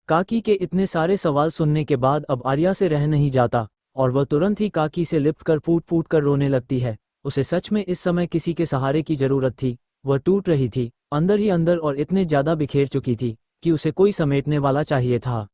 काकी के इतने सारे सवाल सुनने के बाद अब आर्या से रह नहीं जाता, और वह तुरंत ही काकी से लिपट कर फूट फूट कर रोने लगती है। उसे सच में इस समय किसी के सहारे की ज़रूरत थी। वह टूट रही थी, अंदर ही अंदर, और इतने ज़्यादा बिखेर चुकी थी कि उसे कोई समेटने वाला चाहिए था।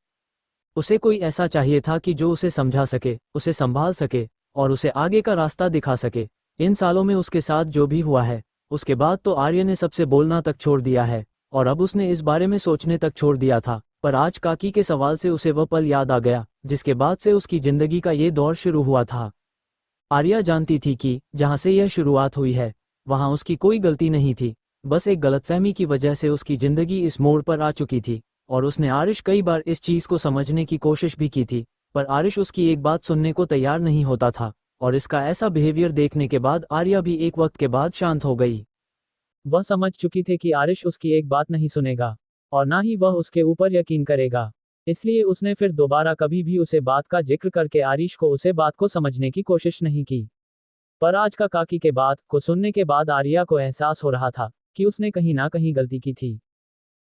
उसे कोई ऐसा चाहिए था कि जो उसे समझा सके, उसे संभाल सके, और उसे आगे का रास्ता दिखा सके। इन सालों में उसके साथ जो भी हुआ है, उसके बाद तो आर्य ने सबसे बोलना तक छोड़ दिया है, और अब उसने इस बारे में सोचने तक छोड़ दिया था। पर आज काकी के सवाल से उसे वह पल याद आ गया, जिसके बाद से उसकी ज़िंदगी का ये दौर शुरू हुआ था। आर्या जानती थी कि जहाँ से यह शुरुआत हुई है, वहाँ उसकी कोई गलती नहीं थी। बस एक गलतफहमी की वजह से उसकी ज़िंदगी इस मोड़ पर आ चुकी थी, और उसने आरिश कई बार इस चीज़ को समझने की कोशिश भी की थी, पर आरिश उसकी एक बात सुनने को तैयार नहीं होता था। और इसका ऐसा बिहेवियर देखने के बाद आर्या भी एक वक्त के बाद शांत हो गई। वह समझ चुकी थी कि आरिश उसकी एक बात नहीं सुनेगा, और ना ही वह उसके ऊपर यकीन करेगा। इसलिए उसने फिर दोबारा कभी भी उसे बात का जिक्र करके आरिश को उसे बात को समझने की कोशिश नहीं की। पर आज का काकी के बात को सुनने के बाद आर्या को एहसास हो रहा था कि उसने कहीं ना कहीं गलती की थी।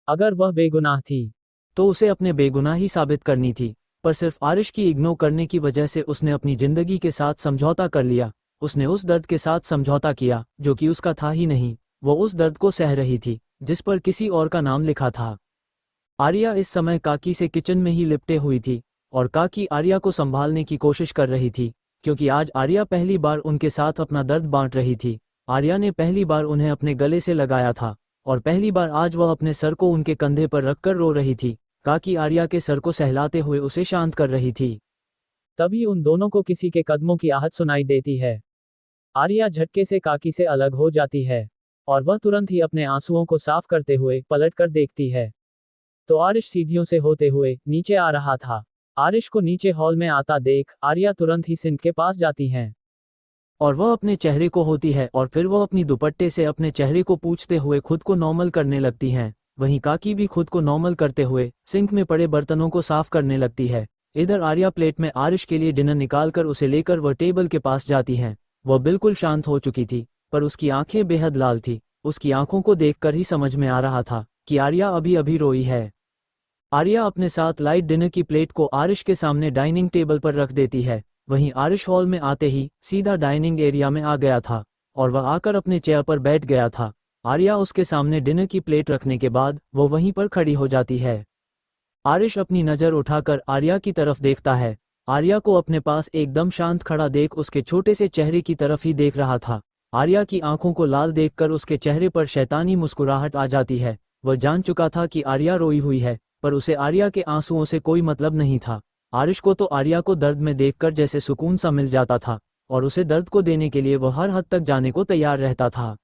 अगर वह बेगुनाह थी तो उसे अपने बेगुनाही साबित करनी थी, पर सिर्फ आरिश की इग्नोर करने की वजह से उसने अपनी ज़िंदगी के साथ समझौता कर लिया। उसने उस दर्द के साथ समझौता किया जो कि उसका था ही नहीं। वो उस दर्द को सह रही थी जिस पर किसी और का नाम लिखा था। आर्या इस समय काकी से किचन में ही लिपटे हुई थी, और काकी आर्या को संभालने की कोशिश कर रही थी, क्योंकि आज आर्या पहली बार उनके साथ अपना दर्द बांट रही थी। आर्या ने पहली बार उन्हें अपने गले से लगाया था, और पहली बार आज वह अपने सर को उनके कंधे पर रखकर रो रही थी। काकी आर्या के सर को सहलाते हुए उसे शांत कर रही थी। तभी उन दोनों को किसी के कदमों की आहट सुनाई देती है। आर्या झटके से काकी से अलग हो जाती है, और वह तुरंत ही अपने आंसुओं को साफ करते हुए पलट कर देखती है तो आरिश सीढ़ियों से होते हुए नीचे आ रहा था। आरिश को नीचे हॉल में आता देख आर्या तुरंत ही सिंक के पास जाती हैं, और वह अपने चेहरे को होती है, और फिर वह अपनी दुपट्टे से अपने चेहरे को पूंछते हुए खुद को नॉर्मल करने लगती हैं। वहीं काकी भी खुद को नॉर्मल करते हुए सिंक में पड़े बर्तनों को साफ करने लगती है। इधर आर्या प्लेट में आरिश के लिए डिनर निकालकर उसे लेकर वह टेबल के पास जाती हैं। वह बिल्कुल शांत हो चुकी थी, पर उसकी आंखें बेहद लाल थी। उसकी आंखों को देखकर ही समझ में आ रहा था कि आर्या अभी अभी रोई है। आर्या अपने साथ लाइट डिनर की प्लेट को आरिश के सामने डाइनिंग टेबल पर रख देती है। वहीं आरिश हॉल में आते ही सीधा डाइनिंग एरिया में आ गया था, और वह आकर अपने चेयर पर बैठ गया था। आर्या उसके सामने डिनर की प्लेट रखने के बाद वो वहीं पर खड़ी हो जाती है। आरिश अपनी नज़र उठाकर आर्या की तरफ देखता है। आर्या को अपने पास एकदम शांत खड़ा देख उसके छोटे से चेहरे की तरफ ही देख रहा था। आर्या की आंखों को लाल देखकर उसके चेहरे पर शैतानी मुस्कुराहट आ जाती है। वह जान चुका था कि आर्या रोई हुई है, पर उसे आर्या के आंसुओं से कोई मतलब नहीं था। आरिश को तो आर्या को दर्द में देखकर जैसे सुकून सा मिल जाता था, और उसे दर्द को देने के लिए वह हर हद तक जाने को तैयार रहता था।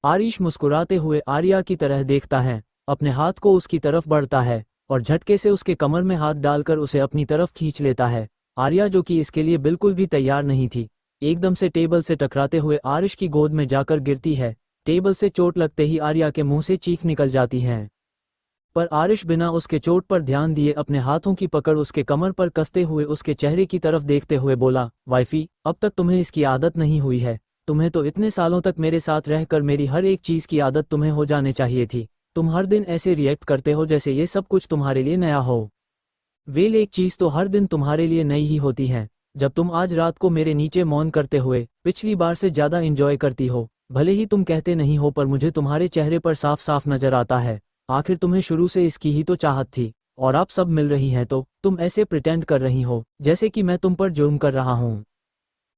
आरिश मुस्कुराते हुए आर्या की तरह देखता है, अपने हाथ को उसकी तरफ बढ़ता है और झटके से उसके कमर में हाथ डालकर उसे अपनी तरफ खींच लेता है। आर्या, जो कि इसके लिए बिल्कुल भी तैयार नहीं थी, एकदम से टेबल से टकराते हुए आरिश की गोद में जाकर गिरती है। टेबल से चोट लगते ही आर्या के मुंह से चीख निकल जाती है, पर आरिश बिना उसके चोट पर ध्यान दिए अपने हाथों की पकड़ उसके कमर पर कसते हुए उसके चेहरे की तरफ देखते हुए बोला, वाइफी, अब तक तुम्हें इसकी आदत नहीं हुई है। तुम्हें तो इतने सालों तक मेरे साथ रहकर मेरी हर एक चीज़ की आदत तुम्हें हो जाने चाहिए थी। तुम हर दिन ऐसे रिएक्ट करते हो जैसे ये सब कुछ तुम्हारे लिए नया हो। वेल, एक चीज़ तो हर दिन तुम्हारे लिए नई ही होती है। जब तुम आज रात को मेरे नीचे मौन करते हुए पिछली बार से ज़्यादा इंजॉय करती हो, भले ही तुम कहते नहीं हो, पर मुझे तुम्हारे चेहरे पर साफ साफ नजर आता है। आखिर तुम्हें शुरू से इसकी ही तो चाहत थी, और आप सब मिल रही हैं तो तुम ऐसे प्रिटेंड कर रही हो जैसे कि मैं तुम पर जुर्म कर रहा हूँ।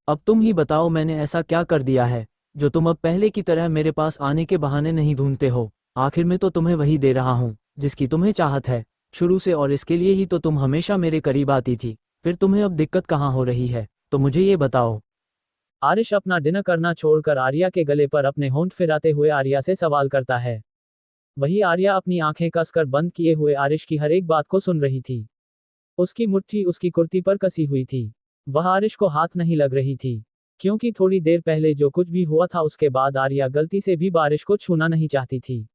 अब तुम ही बताओ, मैंने ऐसा क्या कर दिया है जो तुम अब पहले की तरह मेरे पास आने के बहाने नहीं ढूंढते हो। आखिर में तो तुम्हें वही दे रहा हूँ जिसकी तुम्हें चाहत है शुरू से, और इसके लिए ही तो तुम हमेशा मेरे करीब आती थी। फिर तुम्हें अब दिक्कत कहाँ हो रही है, तो मुझे ये बताओ। आरिश अपना डिनर करना छोड़कर आर्या के गले पर अपने होंठ फिराते हुए आर्या से सवाल करता है। वही आर्या अपनी आंखें कसकर बंद किए हुए आरिश की हर एक बात को सुन रही थी। उसकी मुट्ठी उसकी कुर्ती पर कसी हुई थी। वह आरिश को हाथ नहीं लग रही थी, क्योंकि थोड़ी देर पहले जो कुछ भी हुआ था उसके बाद आर्या गलती से भी बारिश को छूना नहीं चाहती थी।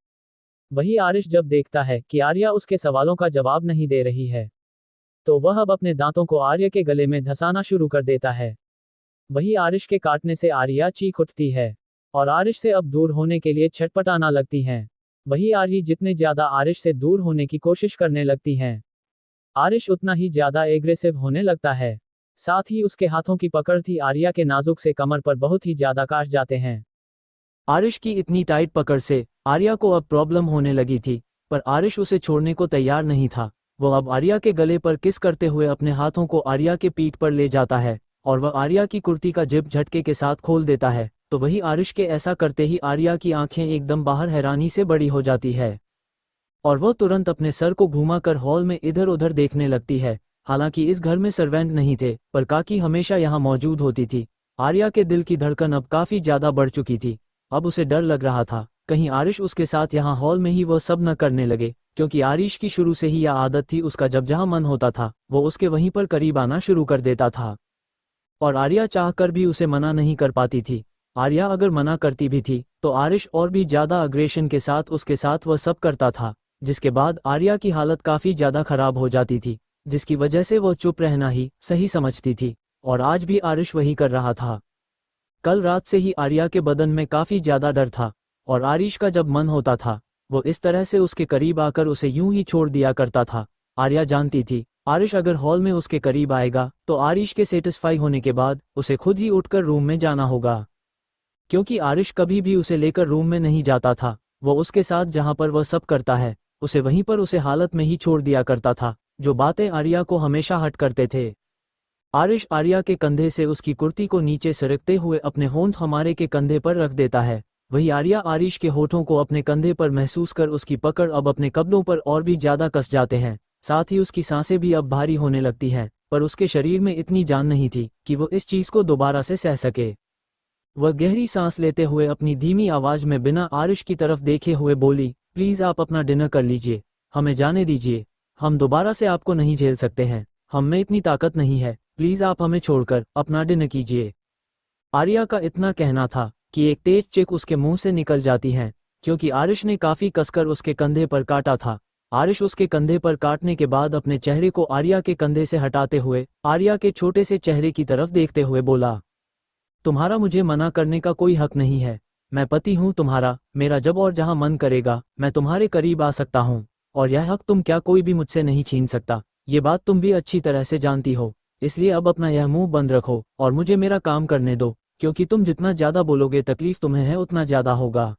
वही आरिश जब देखता है कि आर्या उसके सवालों का जवाब नहीं दे रही है, तो वह अब अपने दांतों को आर्या के गले में धंसाना शुरू कर देता है। वही आरिश के काटने से आर्या चीख उठती है और आरिश से अब दूर होने के लिए छटपटाना लगती हैं। वही आर्या जितने ज्यादा आरिश से दूर होने की कोशिश करने लगती हैं, आरिश उतना ही ज्यादा एग्रेसिव होने लगता है। साथ ही उसके हाथों की पकड़ थी आर्या के नाजुक से कमर पर बहुत ही ज्यादा काट जाते हैं। आरिश की इतनी टाइट पकड़ से आर्या को अब प्रॉब्लम होने लगी थी, पर आरिश उसे छोड़ने को तैयार नहीं था। वो अब आर्या के गले पर किस करते हुए अपने हाथों को आर्या के पीठ पर ले जाता है और वह आर्या की कुर्ती का जिप झटके के साथ खोल देता है। तो वही आरिश के ऐसा करते ही आर्या की आंखें एकदम बाहर हैरानी से बड़ी हो जाती है और वह तुरंत अपने सर को घुमाकर हॉल में इधर उधर देखने लगती है। हालांकि इस घर में सर्वेंट नहीं थे, पर काकी हमेशा यहाँ मौजूद होती थी। आर्या के दिल की धड़कन अब काफी ज्यादा बढ़ चुकी थी। अब उसे डर लग रहा था कहीं आरिश उसके साथ यहाँ हॉल में ही वह सब न करने लगे, क्योंकि आरिश की शुरू से ही यह आदत थी, उसका जब जहाँ मन होता था वो उसके वहीं पर करीब आना शुरू कर देता था और आर्या चाहकर भी उसे मना नहीं कर पाती थी। आर्या अगर मना करती भी थी तो आरिश और भी ज्यादा अग्रेशन के साथ उसके साथ वह सब करता था, जिसके बाद आर्या की हालत काफी ज्यादा खराब हो जाती थी, जिसकी वजह से वह चुप रहना ही सही समझती थी। और आज भी आरिश वही कर रहा था। कल रात से ही आर्या के बदन में काफी ज्यादा डर था और आरिश का जब मन होता था वो इस तरह से उसके करीब आकर उसे यूं ही छोड़ दिया करता था। आर्या जानती थी आरिश अगर हॉल में उसके करीब आएगा तो आरिश के सेटिस्फाई होने के बाद उसे खुद ही उठकर रूम में जाना होगा, क्योंकि आरिश कभी भी उसे लेकर रूम में नहीं जाता था। वो उसके साथ जहां पर वह सब करता है उसे वहीं पर उसे हालत में ही छोड़ दिया करता था, जो बातें आर्या को हमेशा हट करते थे। आरिश आर्या के कंधे से उसकी कुर्ती को नीचे सरकते हुए अपने होंठ हमारे के कंधे पर रख देता है। वही आर्या आरिश के होठों को अपने कंधे पर महसूस कर उसकी पकड़ अब अपने कब्जों पर और भी ज्यादा कस जाते हैं। साथ ही उसकी सांसें भी अब भारी होने लगती हैं, पर उसके शरीर में इतनी जान नहीं थी कि वो इस चीज को दोबारा से सह सके। वह गहरी सांस लेते हुए अपनी धीमी आवाज में बिना आरिश की तरफ देखे हुए बोली, प्लीज आप अपना डिनर कर लीजिए, हमें जाने दीजिए, हम दोबारा से आपको नहीं झेल सकते हैं, हम में इतनी ताकत नहीं है, प्लीज आप हमें छोड़कर अपना डिनर कीजिए। आर्या का इतना कहना था कि एक तेज चिक उसके मुंह से निकल जाती है, क्योंकि आरिश ने काफी कसकर उसके कंधे पर काटा था। आरिश उसके कंधे पर काटने के बाद अपने चेहरे को आर्या के कंधे से हटाते हुए आर्या के छोटे से चेहरे की तरफ देखते हुए बोला, तुम्हारा मुझे मना करने का कोई हक नहीं है, मैं पति हूँ तुम्हारा, मेरा जब और जहाँ मन करेगा मैं तुम्हारे करीब आ सकता हूँ, और यह हक तुम क्या कोई भी मुझसे नहीं छीन सकता। ये बात तुम भी अच्छी तरह से जानती हो, इसलिए अब अपना यह मुंह बंद रखो और मुझे मेरा काम करने दो, क्योंकि तुम जितना ज्यादा बोलोगे तकलीफ तुम्हें है उतना ज्यादा होगा।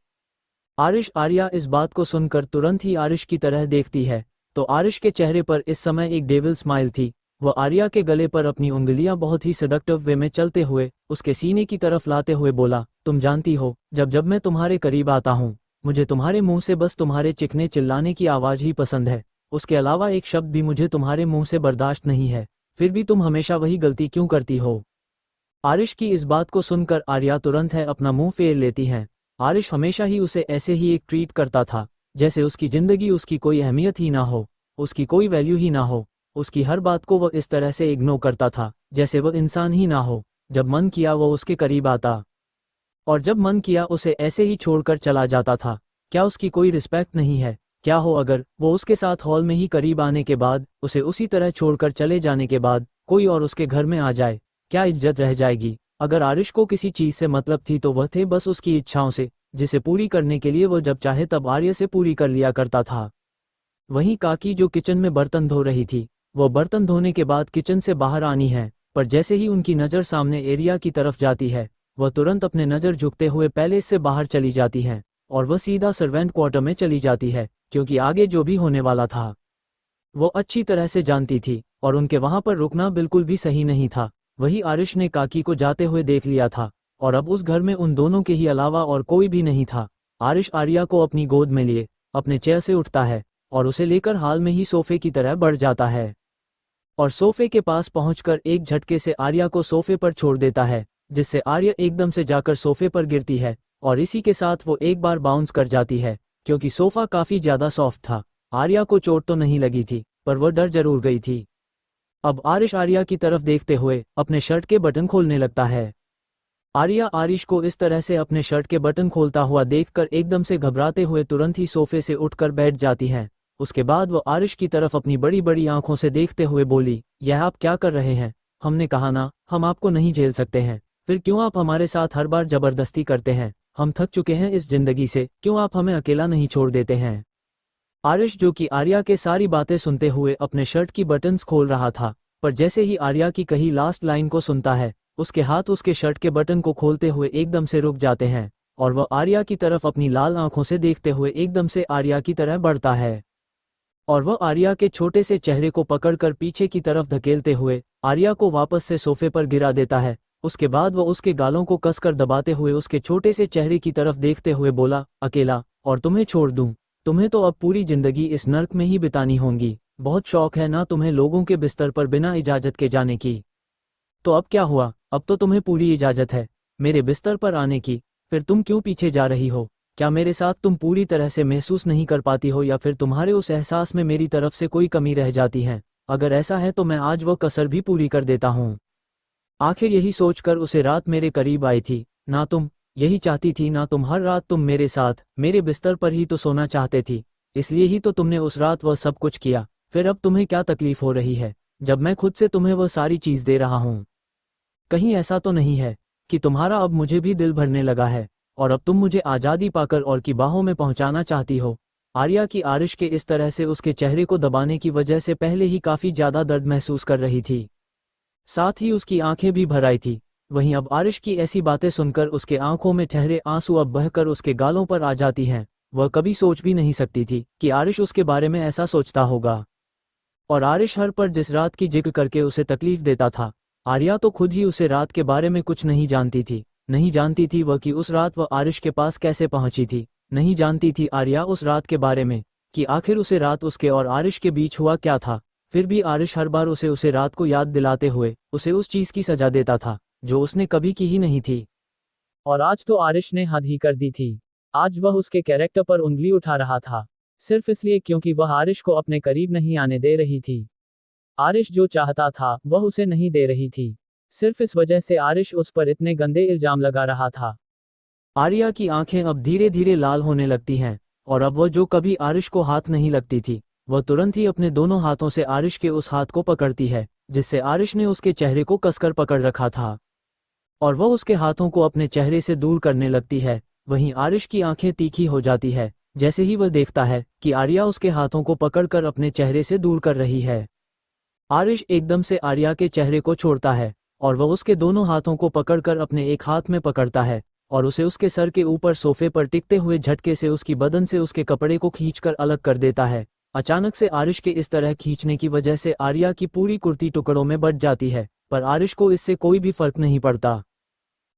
आरिश आर्या इस बात को सुनकर तुरंत ही आरिश की तरह देखती है, तो आरिश के चेहरे पर इस समय एक डेविल स्माइल थी। वह आर्या के गले पर अपनी उंगलियां बहुत ही सेडक्टिव वे में चलते हुए उसके सीने की तरफ लाते हुए बोला, तुम जानती हो, जब जब मैं तुम्हारे करीब आता हूँ, मुझे तुम्हारे मुंह से बस तुम्हारे चिकने चिल्लाने की आवाज़ ही पसंद है। उसके अलावा एक शब्द भी मुझे तुम्हारे मुंह से बर्दाश्त नहीं है। फिर भी तुम हमेशा वही गलती क्यों करती हो? आरिश की इस बात को सुनकर आर्या तुरंत है अपना मुंह फेर लेती हैं। आरिश हमेशा ही उसे ऐसे ही एक ट्रीट करता था, जैसे उसकी ज़िंदगी उसकी कोई अहमियत ही ना हो, उसकी कोई वैल्यू ही ना हो। उसकी हर बात को वह इस तरह से इग्नोर करता था जैसे वह इंसान ही ना हो। जब मन किया वह उसके करीब आता और जब मन किया उसे ऐसे ही छोड़कर चला जाता था। क्या उसकी कोई रिस्पेक्ट नहीं है? क्या हो अगर वो उसके साथ हॉल में ही करीब आने के बाद, उसे उसी तरह छोड़कर चले जाने के बाद कोई और उसके घर में आ जाए? क्या इज्जत रह जाएगी? अगर आरिश को किसी चीज़ से मतलब थी तो वह थे बस उसकी इच्छाओं से, जिसे पूरी करने के लिए वह जब चाहे तब आर्य से पूरी कर लिया करता था। वहीं काकी जो किचन में बर्तन धो रही थी, वो बर्तन धोने के बाद किचन से बाहर आनी है, पर जैसे ही उनकी नज़र सामने एरिया की तरफ जाती है, वह तुरंत अपने नज़र झुकते हुए पैलेस से बाहर चली जाती हैं और वह सीधा सर्वेंट क्वार्टर में चली जाती है, क्योंकि आगे जो भी होने वाला था वो अच्छी तरह से जानती थी और उनके वहां पर रुकना बिल्कुल भी सही नहीं था। वही आरिश ने काकी को जाते हुए देख लिया था और अब उस घर में उन दोनों के ही अलावा और कोई भी नहीं था। आरिश आर्या को अपनी गोद में लिए अपने चेयर से उठता है और उसे लेकर हाल में ही सोफे की तरह बढ़ जाता है और सोफे के पास पहुंचकर एक झटके से आर्या को सोफे पर छोड़ देता है, जिससे आर्या एकदम से जाकर सोफे पर गिरती है और इसी के साथ वो एक बार बाउंस कर जाती है, क्योंकि सोफा काफी ज्यादा सॉफ्ट था। आर्या को चोट तो नहीं लगी थी, पर वह डर जरूर गई थी। अब आरिश आर्या की तरफ देखते हुए अपने शर्ट के बटन खोलने लगता है। आर्या आरिश को इस तरह से अपने शर्ट के बटन खोलता हुआ देखकर एकदम से घबराते हुए तुरंत ही सोफे से उठकर बैठ जाती हैं। उसके बाद वो आरिश की तरफ अपनी बड़ी बड़ी आंखों से देखते हुए बोली, यह आप क्या कर रहे हैं? हमने कहा ना, हम आपको नहीं झेल सकते हैं, फिर क्यों आप हमारे साथ हर बार जबरदस्ती करते हैं? हम थक चुके हैं इस जिंदगी से, क्यों आप हमें अकेला नहीं छोड़ देते हैं? आरिश जो कि आर्या के सारी बातें सुनते हुए अपने शर्ट की बटन्स खोल रहा था, पर जैसे ही आर्या की कही लास्ट लाइन को सुनता है, उसके हाथ उसके शर्ट के बटन को खोलते हुए एकदम से रुक जाते हैं और वह आर्या की तरफ अपनी लाल आंखों से देखते हुए एकदम से आर्या की तरह बढ़ता है और वह आर्या के छोटे से चेहरे को पकड़कर पीछे की तरफ धकेलते हुए आर्या को वापस से सोफे पर गिरा देता है। उसके बाद वह उसके गालों को कसकर दबाते हुए उसके छोटे से चेहरे की तरफ देखते हुए बोला, अकेला और तुम्हें छोड़ दूं? तुम्हें तो अब पूरी जिंदगी इस नर्क में ही बितानी होंगी। बहुत शौक है ना तुम्हें लोगों के बिस्तर पर बिना इजाजत के जाने की? तो अब क्या हुआ? अब तो तुम्हें पूरी इजाजत है मेरे बिस्तर पर आने की। फिर तुम क्यों पीछे जा रही हो? क्या मेरे साथ तुम पूरी तरह से महसूस नहीं कर पाती हो, या फिर तुम्हारे उस एहसास में मेरी तरफ से कोई कमी रह जाती है? अगर ऐसा है तो मैं आज वह कसर भी पूरी कर देता हूँ। आखिर यही सोचकर उसे रात मेरे करीब आई थी ना? तुम यही चाहती थी ना? तुम हर रात तुम मेरे साथ मेरे बिस्तर पर ही तो सोना चाहते थी, इसलिए ही तो तुमने उस रात वह सब कुछ किया। फिर अब तुम्हें क्या तकलीफ हो रही है जब मैं खुद से तुम्हें वह सारी चीज़ दे रहा हूँ? कहीं ऐसा तो नहीं है कि तुम्हारा अब मुझे भी दिल भरने लगा है और अब तुम मुझे आज़ादी पाकर और की बाहों में पहुंचाना चाहती हो? आर्या की आरिश के इस तरह से उसके चेहरे को दबाने की वजह से पहले ही काफ़ी ज़्यादा दर्द महसूस कर रही थी, साथ ही उसकी आंखें भी भर आई थी। वहीं अब आरिश की ऐसी बातें सुनकर उसके आंखों में ठहरे आंसू अब बहकर उसके गालों पर आ जाती हैं। वह कभी सोच भी नहीं सकती थी कि आरिश उसके बारे में ऐसा सोचता होगा, और आरिश हर पर जिस रात की जिक्र करके उसे तकलीफ देता था, आर्या तो खुद ही उसे रात के बारे में कुछ नहीं जानती थी। नहीं जानती थी वह कि उस रात वह आरिश के पास कैसे पहुंची थी। नहीं जानती थी आर्या उस रात के बारे में कि आखिर उसे रात उसके और आरिश के बीच हुआ क्या था। फिर भी आरिश हर बार उसे रात को याद दिलाते हुए उसे उस चीज़ की सजा देता था जो उसने कभी की ही नहीं थी। और आज तो आरिश ने हद ही कर दी थी। आज वह उसके कैरेक्टर पर उंगली उठा रहा था, सिर्फ इसलिए क्योंकि वह आरिश को अपने करीब नहीं आने दे रही थी। आरिश जो चाहता था वह उसे नहीं दे रही थी, सिर्फ इस वजह से आरिश उस पर इतने गंदे इल्जाम लगा रहा था। आर्या की आंखें अब धीरे धीरे लाल होने लगती हैं और अब वह जो कभी आरिश को हाथ नहीं लगती थी, वह तुरंत ही अपने दोनों हाथों से आरिश के उस हाथ को पकड़ती है जिससे आरिश ने उसके चेहरे को कसकर पकड़ रखा था, और वह उसके हाथों को अपने चेहरे से दूर करने लगती है। वहीं आरिश की आंखें तीखी हो जाती है जैसे ही वह देखता है कि आर्या उसके हाथों को पकड़कर अपने चेहरे से दूर कर रही है। आरिश एकदम से आर्या के चेहरे को छोड़ता है और वह उसके दोनों हाथों को पकड़कर अपने एक हाथ में पकड़ता है और उसे उसके सर के ऊपर सोफे पर टिकते हुए झटके से उसकी बदन से उसके कपड़े को खींचकर अलग कर देता है। अचानक से आरिश के इस तरह खींचने की वजह से आर्या की पूरी कुर्ती टुकड़ों में बंट जाती है, पर आरिश को इससे कोई भी फर्क नहीं पड़ता।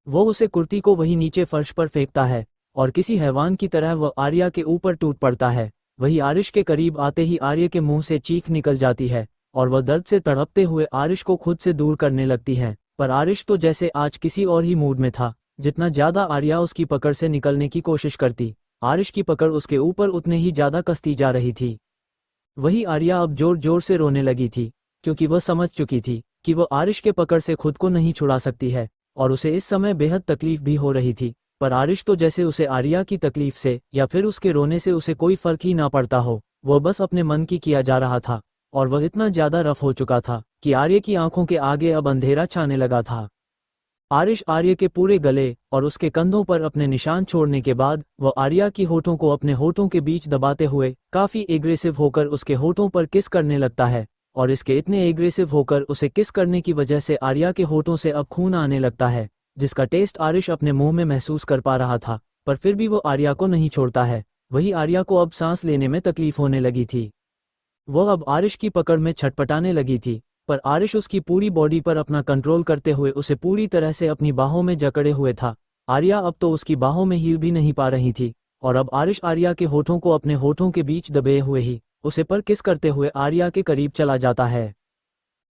वो उसे कुर्ती को वही नीचे फर्श पर फेंकता है और किसी हैवान की तरह वह आर्या के ऊपर टूट पड़ता है। वही आरिश के करीब आते ही आर्या के मुंह से चीख निकल जाती है और वह दर्द से तड़पते हुए आरिश को खुद से दूर करने लगती है। पर आरिश तो जैसे आज किसी और ही मूड में था। जितना ज्यादा आर्या उसकी पकड़ से निकलने की कोशिश करती, आरिश की पकड़ उसके ऊपर उतने ही ज्यादा कसती जा रही थी। वही आर्या अब जोर जोर से रोने लगी थी, क्योंकि वह समझ चुकी थी कि वह आरिश के पकड़ से खुद को नहीं छुड़ा सकती है और उसे इस समय बेहद तकलीफ भी हो रही थी। पर आरिश तो जैसे उसे आर्या की तकलीफ से या फिर उसके रोने से उसे कोई फर्क ही ना पड़ता हो। वह बस अपने मन की किया जा रहा था और वह इतना ज्यादा रफ हो चुका था कि आर्य की आंखों के आगे अब अंधेरा छाने लगा था। आरिश आर्य के पूरे गले और उसके कंधों पर अपने निशान छोड़ने के बाद वह आर्या की होठों को अपने होठों के बीच दबाते हुए काफी एग्रेसिव होकर उसके होठों पर किस करने लगता है और इसके इतने एग्रेसिव होकर उसे किस करने की वजह से आर्या के होठों से अब खून आने लगता है, जिसका टेस्ट आरिश अपने मुंह में महसूस कर पा रहा था। पर फिर भी वो आर्या को नहीं छोड़ता है। वही आर्या को अब सांस लेने में तकलीफ होने लगी थी। वह अब आरिश की पकड़ में छटपटाने लगी थी, पर आरिश उसकी पूरी बॉडी पर अपना कंट्रोल करते हुए उसे पूरी तरह से अपनी बाहों में जकड़े हुए था। आर्या अब तो उसकी बाहों में हिल भी नहीं पा रही थी और अब आरिश आर्या के होठों को अपने होठों के बीच दबे हुए ही उसे पर किस करते हुए आर्या के करीब चला जाता है,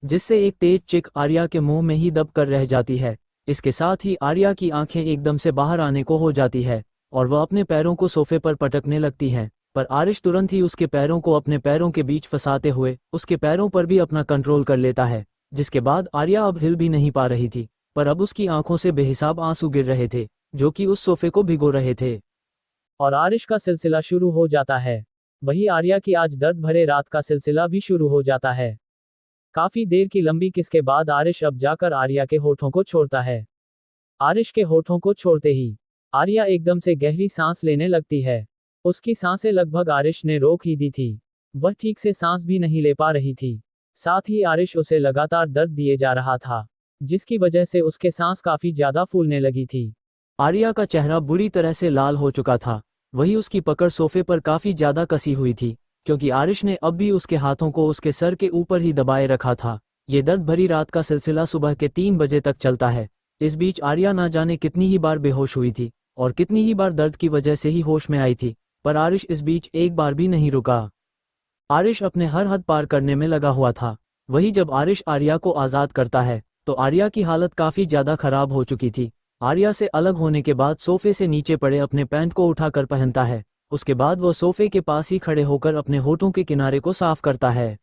जिससे एक तेज चिक आर्या के मुंह में ही दब कर रह जाती है। इसके साथ ही आर्या की आंखें एकदम से बाहर आने को हो जाती है और वह अपने पैरों को सोफे पर पटकने लगती है। पर आरिश तुरंत ही उसके पैरों को अपने पैरों के बीच फंसाते हुए उसके पैरों पर भी अपना कंट्रोल कर लेता है, जिसके बाद आर्या अब हिल भी नहीं पा रही थी। पर अब उसकी आंखों से बेहिसाब आंसू गिर रहे थे जो कि उस सोफे को भिगो रहे थे। और आरिश का सिलसिला शुरू हो जाता है। वही आर्या की आज दर्द भरे रात का सिलसिला भी शुरू हो जाता है। काफी देर की लंबी किस के बाद आरिश अब जाकर आर्या के होठों को छोड़ता है। आरिश के होठों को छोड़ते ही आर्या एकदम से गहरी सांस लेने लगती है। उसकी सांसें लगभग आरिश ने रोक ही दी थी। वह ठीक से सांस भी नहीं ले पा रही थी। साथ ही आरिश उसे लगातार दर्द दिए जा रहा था, जिसकी वजह से उसके सांस काफी ज्यादा फूलने लगी थी। आर्या का चेहरा बुरी तरह से लाल हो चुका था। वही उसकी पकड़ सोफे पर काफी ज्यादा कसी हुई थी, क्योंकि आरिश ने अब भी उसके हाथों को उसके सर के ऊपर ही दबाए रखा था। ये दर्द भरी रात का सिलसिला सुबह के 3 बजे तक चलता है। इस बीच आर्या ना जाने कितनी ही बार बेहोश हुई थी और कितनी ही बार दर्द की वजह से ही होश में आई थी, पर आरिश इस बीच एक बार भी नहीं रुका। आरिश अपने हर हद पार करने में लगा हुआ था। वही जब आरिश आर्या को आज़ाद करता है तो आर्या की हालत काफी ज्यादा खराब हो चुकी थी। आर्या से अलग होने के बाद सोफे से नीचे पड़े अपने पैंट को उठाकर पहनता है। उसके बाद वो सोफे के पास ही खड़े होकर अपने होठों के किनारे को साफ करता है,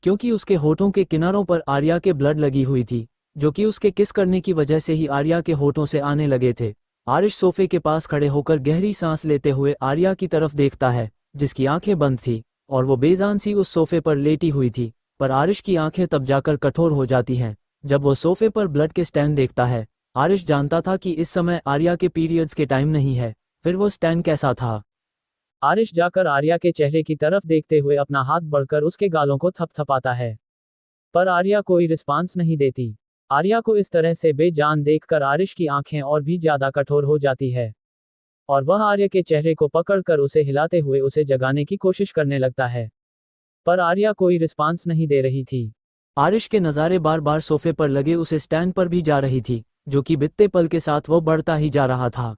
क्योंकि उसके होठों के किनारों पर आर्या के ब्लड लगी हुई थी, जो कि उसके किस करने की वजह से ही आर्या के होठों से आने लगे थे। आरिश सोफे के पास खड़े होकर गहरी सांस लेते हुए आर्या की तरफ देखता है, जिसकी आंखें बंद थी और वो बेजान सी उस सोफे पर लेटी हुई थी। पर आरिश की आंखें तब जाकर कठोर हो जाती हैं जब वो सोफे पर ब्लड के स्टैंड देखता है। आरिश जानता था कि इस समय आर्या के पीरियड्स के टाइम नहीं है, फिर वो स्टैंड कैसा था। आरिश जाकर आर्या के चेहरे की तरफ देखते हुए अपना हाथ बढ़कर उसके गालों को थपथपाता है, पर आर्या कोई रिस्पांस नहीं देती। आर्या को इस तरह से बेजान देखकर आरिश की आंखें और भी ज्यादा कठोर हो जाती है और वह आर्या के चेहरे को पकड़कर उसे हिलाते हुए उसे जगाने की कोशिश करने लगता है, पर आर्या कोई रिस्पांस नहीं दे रही थी। आरिश के नज़ारे बार बार सोफे पर लगे उसे स्टैंड पर भी जा रही थी, जो कि बीतते पल के साथ वो बढ़ता ही जा रहा था।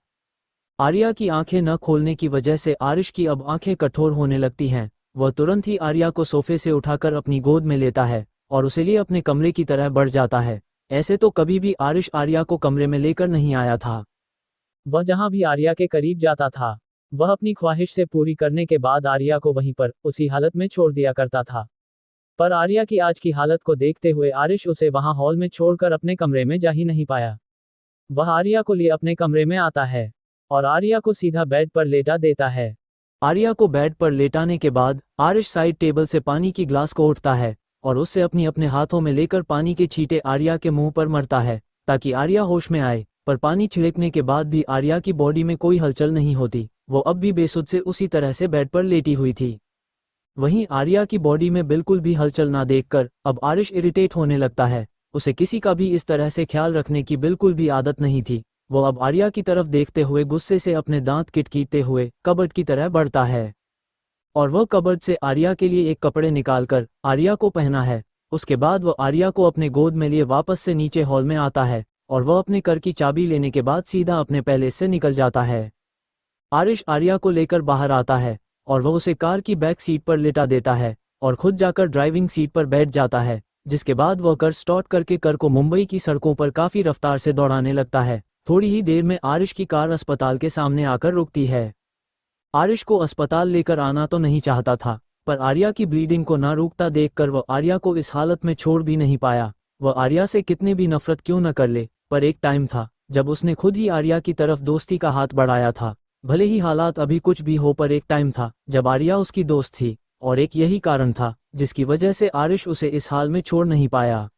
आर्या की आंखें न खोलने की वजह से आरिश की अब आंखें कठोर होने लगती हैं। वह तुरंत ही आर्या को सोफे से उठाकर अपनी गोद में लेता है और उसे लिए अपने कमरे की तरह बढ़ जाता है। ऐसे तो कभी भी आरिश आर्या को कमरे में लेकर नहीं आया था। वह जहां भी आर्या के करीब जाता था, वह अपनी ख्वाहिश से पूरी करने के बाद आर्या को वहीं पर उसी हालत में छोड़ दिया करता था। पर आर्या की आज की हालत को देखते हुए आरिश उसे वहां हॉल में छोड़कर अपने कमरे में जा ही नहीं पाया। वह आर्या को लिए अपने कमरे में आता है और आर्या को सीधा बेड पर लेटा देता है। आर्या को बेड पर लेटाने के बाद आरिश साइड टेबल से पानी की ग्लास को उठता है और उससे अपने हाथों में लेकर पानी के छींटे आर्या के मुंह पर मरता है, ताकि आर्या होश में आए। पर पानी छिड़कने के बाद भी आर्या की बॉडी में कोई हलचल नहीं होती। वो अब भी बेसुध से उसी तरह से बेड पर लेटी हुई थी। वहीं आर्या की बॉडी में बिल्कुल भी हलचल ना देखकर अब आरिश इरिटेट होने लगता है। उसे किसी का भी इस तरह से ख्याल रखने की बिल्कुल भी आदत नहीं थी। वो अब आर्या की तरफ देखते हुए गुस्से से अपने दांत किटकीटते हुए कबर्ड की तरह बढ़ता है और वह कबर्ड से आर्या के लिए एक कपड़े निकालकर आर्या को पहना है। उसके बाद वह आर्या को अपने गोद में लिए वापस से नीचे हॉल में आता है और वह अपने कार की चाबी लेने के बाद सीधा अपने पैलेस से निकल जाता है। आरिश आर्या को लेकर बाहर आता है और वह उसे कार की बैक सीट पर लिटा देता है और खुद जाकर ड्राइविंग सीट पर बैठ जाता है, जिसके बाद वह कार स्टार्ट करके कार को मुंबई की सड़कों पर काफी रफ्तार से दौड़ाने लगता है। थोड़ी ही देर में आरिश की कार अस्पताल के सामने आकर रुकती है। आरिश को अस्पताल लेकर आना तो नहीं चाहता था, पर आर्या की ब्लीडिंग को ना रुकता देखकर वह आर्या को इस हालत में छोड़ भी नहीं पाया। वह आर्या से कितने भी नफरत क्यों न कर ले, पर एक टाइम था जब उसने खुद ही आर्या की तरफ दोस्ती का हाथ बढ़ाया था। भले ही हालात अभी कुछ भी हो, पर एक टाइम था जब आर्या उसकी दोस्त थी और एक यही कारण था जिसकी वजह से आरिश उसे इस हाल में छोड़ नहीं पाया।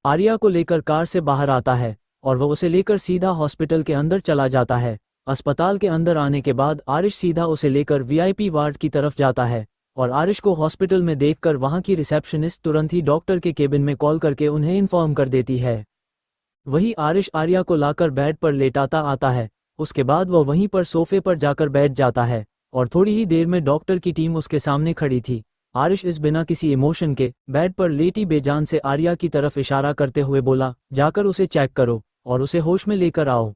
आर्या को लेकर कार से बाहर आता है और वह उसे लेकर सीधा हॉस्पिटल के अंदर चला जाता है। अस्पताल के अंदर आने के बाद आरिश सीधा उसे लेकर वीआईपी वार्ड की तरफ जाता है और आरिश को हॉस्पिटल में देखकर वहां की रिसेप्शनिस्ट तुरंत ही डॉक्टर के केबिन में कॉल करके उन्हें इन्फॉर्म कर देती है। वही आरिश आर्या को लाकर बेड पर लेटाता आता है। उसके बाद वह वहीं पर सोफे पर जाकर बैठ जाता है और थोड़ी ही देर में डॉक्टर की टीम उसके सामने खड़ी थी। आरिश इस बिना किसी इमोशन के बेड पर लेटी बेजान से आर्या की तरफ इशारा करते हुए बोला, जाकर उसे चेक करो और उसे होश में लेकर आओ।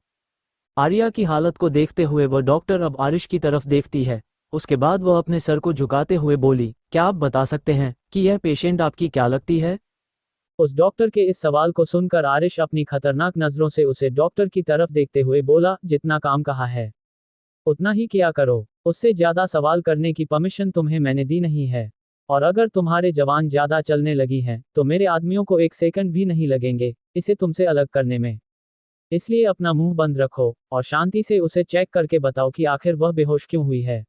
आर्या की हालत को देखते हुए वह डॉक्टर अब आरिश की तरफ देखती है। उसके बाद वह अपने सर को झुकाते हुए बोली, क्या आप बता सकते हैं कि यह पेशेंट आपकी क्या लगती है? उस डॉक्टर के इस सवाल को सुनकर आरिश अपनी खतरनाक नजरों से उसे डॉक्टर की तरफ देखते हुए बोला, जितना काम कहा है उतना ही किया करो। उससे ज्यादा सवाल करने की परमिशन तुम्हें मैंने दी नहीं है, और अगर तुम्हारे जवान ज्यादा चलने लगी हैं तो मेरे आदमियों को एक सेकंड भी नहीं लगेंगे इसे तुमसे अलग करने में। इसलिए अपना मुंह बंद रखो और शांति से उसे चेक करके बताओ कि आखिर वह बेहोश क्यों हुई है।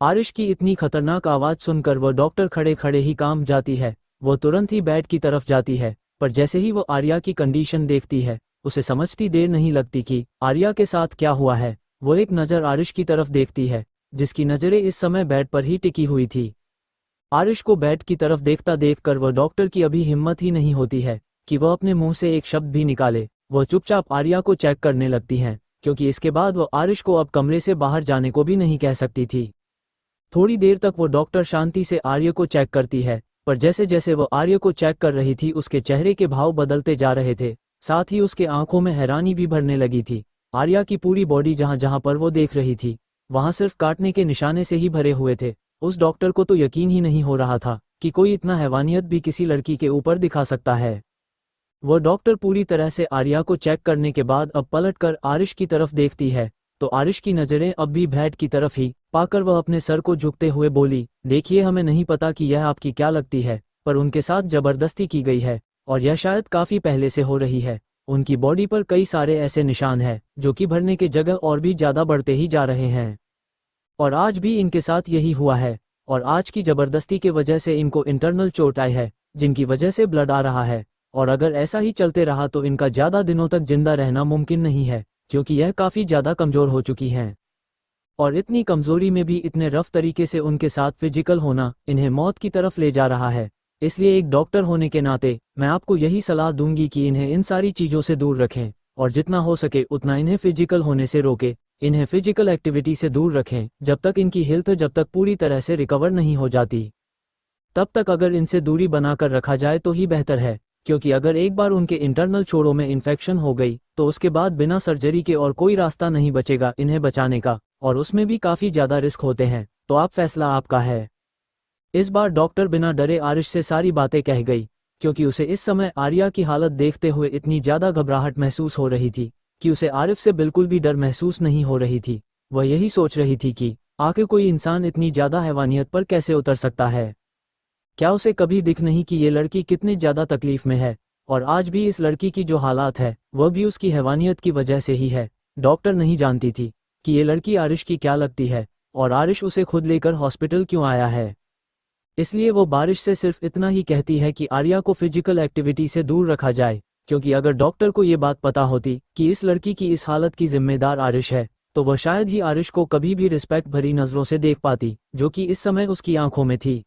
आरिश की इतनी खतरनाक आवाज सुनकर वह डॉक्टर खड़े खड़े ही कांप जाती है। वो तुरंत ही बेड की तरफ जाती है, पर जैसे ही वो आर्या की कंडीशन देखती है उसे समझती देर नहीं लगती कि आर्या के साथ क्या हुआ है। वो एक नज़र आरिश की तरफ देखती है, जिसकी नज़रें इस समय बेड पर ही टिकी हुई थी। आरिश को बेड की तरफ देखता देखकर वह डॉक्टर की अभी हिम्मत ही नहीं होती है कि वह अपने मुंह से एक शब्द भी निकाले। वह चुपचाप आर्या को चेक करने लगती हैं, क्योंकि इसके बाद वह आरिश को अब कमरे से बाहर जाने को भी नहीं कह सकती थी। थोड़ी देर तक वो डॉक्टर शांति से आर्या को चेक करती है, पर जैसे जैसे वो आर्या को चेक कर रही थी उसके चेहरे के भाव बदलते जा रहे थे, साथ ही उसके आंखों में हैरानी भी भरने लगी थी। आर्या की पूरी बॉडी जहां जहां पर वो देख रही थी वहां सिर्फ काटने के निशाने से ही भरे हुए थे। उस डॉक्टर को तो यकीन ही नहीं हो रहा था कि कोई इतना हैवानियत भी किसी लड़की के ऊपर दिखा सकता है। वह डॉक्टर पूरी तरह से आर्या को चेक करने के बाद अब पलटकर आरिश की तरफ देखती है, तो आरिश की नज़रें अब भी बेड की तरफ ही पाकर वह अपने सर को झुकते हुए बोली, देखिए हमें नहीं पता कि यह आपकी क्या लगती है, पर उनके साथ जबरदस्ती की गई है और यह शायद काफ़ी पहले से हो रही है। उनकी बॉडी पर कई सारे ऐसे निशान हैं जो कि भरने के जगह और भी ज़्यादा बढ़ते ही जा रहे हैं, और आज भी इनके साथ यही हुआ है। और आज की ज़बरदस्ती के वजह से इनको इंटरनल चोट आई है, जिनकी वजह से ब्लड आ रहा है, और अगर ऐसा ही चलते रहा तो इनका ज़्यादा दिनों तक जिंदा रहना मुमकिन नहीं है, क्योंकि यह काफ़ी ज़्यादा कमज़ोर हो चुकी हैं। और इतनी कमज़ोरी में भी इतने रफ तरीके से उनके साथ फिजिकल होना इन्हें मौत की तरफ ले जा रहा है। इसलिए एक डॉक्टर होने के नाते मैं आपको यही सलाह दूंगी कि इन्हें इन सारी चीज़ों से दूर रखें, और जितना हो सके उतना इन्हें फिजिकल होने से रोकें। इन्हें फिजिकल एक्टिविटी से दूर रखें जब तक इनकी हेल्थ जब तक पूरी तरह से रिकवर नहीं हो जाती। तब तक अगर इनसे दूरी बनाकर रखा जाए तो ही बेहतर है, क्योंकि अगर एक बार उनके इंटरनल छोरों में इन्फेक्शन हो गई तो उसके बाद बिना सर्जरी के और कोई रास्ता नहीं बचेगा इन्हें बचाने का, और उसमें भी काफ़ी ज़्यादा रिस्क होते हैं। तो आप फैसला आपका है। इस बार डॉक्टर बिना डरे आरिश से सारी बातें कह गई, क्योंकि उसे इस समय आर्या की हालत देखते हुए इतनी ज़्यादा घबराहट महसूस हो रही थी कि उसे आरिफ से बिल्कुल भी डर महसूस नहीं हो रही थी। वह यही सोच रही थी कि आखिर कोई इंसान इतनी ज़्यादा हैवानियत पर कैसे उतर सकता है। क्या उसे कभी दिख नहीं कि ये लड़की कितनी ज़्यादा तकलीफ में है, और आज भी इस लड़की की जो हालात है वह भी उसकी हैवानियत की वजह से ही है। डॉक्टर नहीं जानती थी कि ये लड़की आरिश की क्या लगती है, और आरिश उसे खुद लेकर हॉस्पिटल क्यों आया है। इसलिए वो बारिश से सिर्फ इतना ही कहती है कि आर्या को फिजिकल एक्टिविटी से दूर रखा जाए, क्योंकि अगर डॉक्टर को ये बात पता होती कि इस लड़की की इस हालत की जिम्मेदार आरिश है, तो वह शायद ही आरिश को कभी भी रिस्पेक्ट भरी नज़रों से देख पाती, जो कि इस समय उसकी आंखों में थी।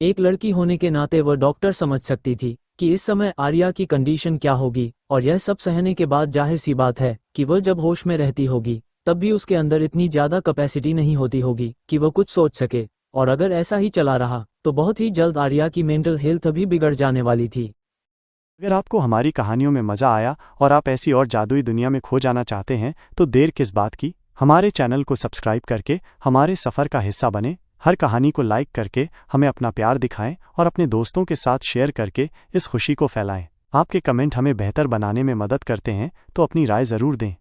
एक लड़की होने के नाते वह डॉक्टर समझ सकती थी कि इस समय आर्या की कंडीशन क्या होगी, और यह सब सहने के बाद जाहिर सी बात है कि वह जब होश में रहती होगी तब भी उसके अंदर इतनी ज़्यादा कैपेसिटी नहीं होती होगी कि वह कुछ सोच सके। और अगर ऐसा ही चला रहा तो बहुत ही जल्द आर्या की मेंटल हेल्थ भी बिगड़ जाने वाली थी। अगर आपको हमारी कहानियों में मज़ा आया और आप ऐसी और जादुई दुनिया में खो जाना चाहते हैं तो देर किस बात की, हमारे चैनल को सब्सक्राइब करके हमारे सफ़र का हिस्सा बने। हर कहानी को लाइक करके हमें अपना प्यार दिखाएं और अपने दोस्तों के साथ शेयर करके इस खुशी को फैलाएं। आपके कमेंट हमें बेहतर बनाने में मदद करते हैं, तो अपनी राय ज़रूर दें।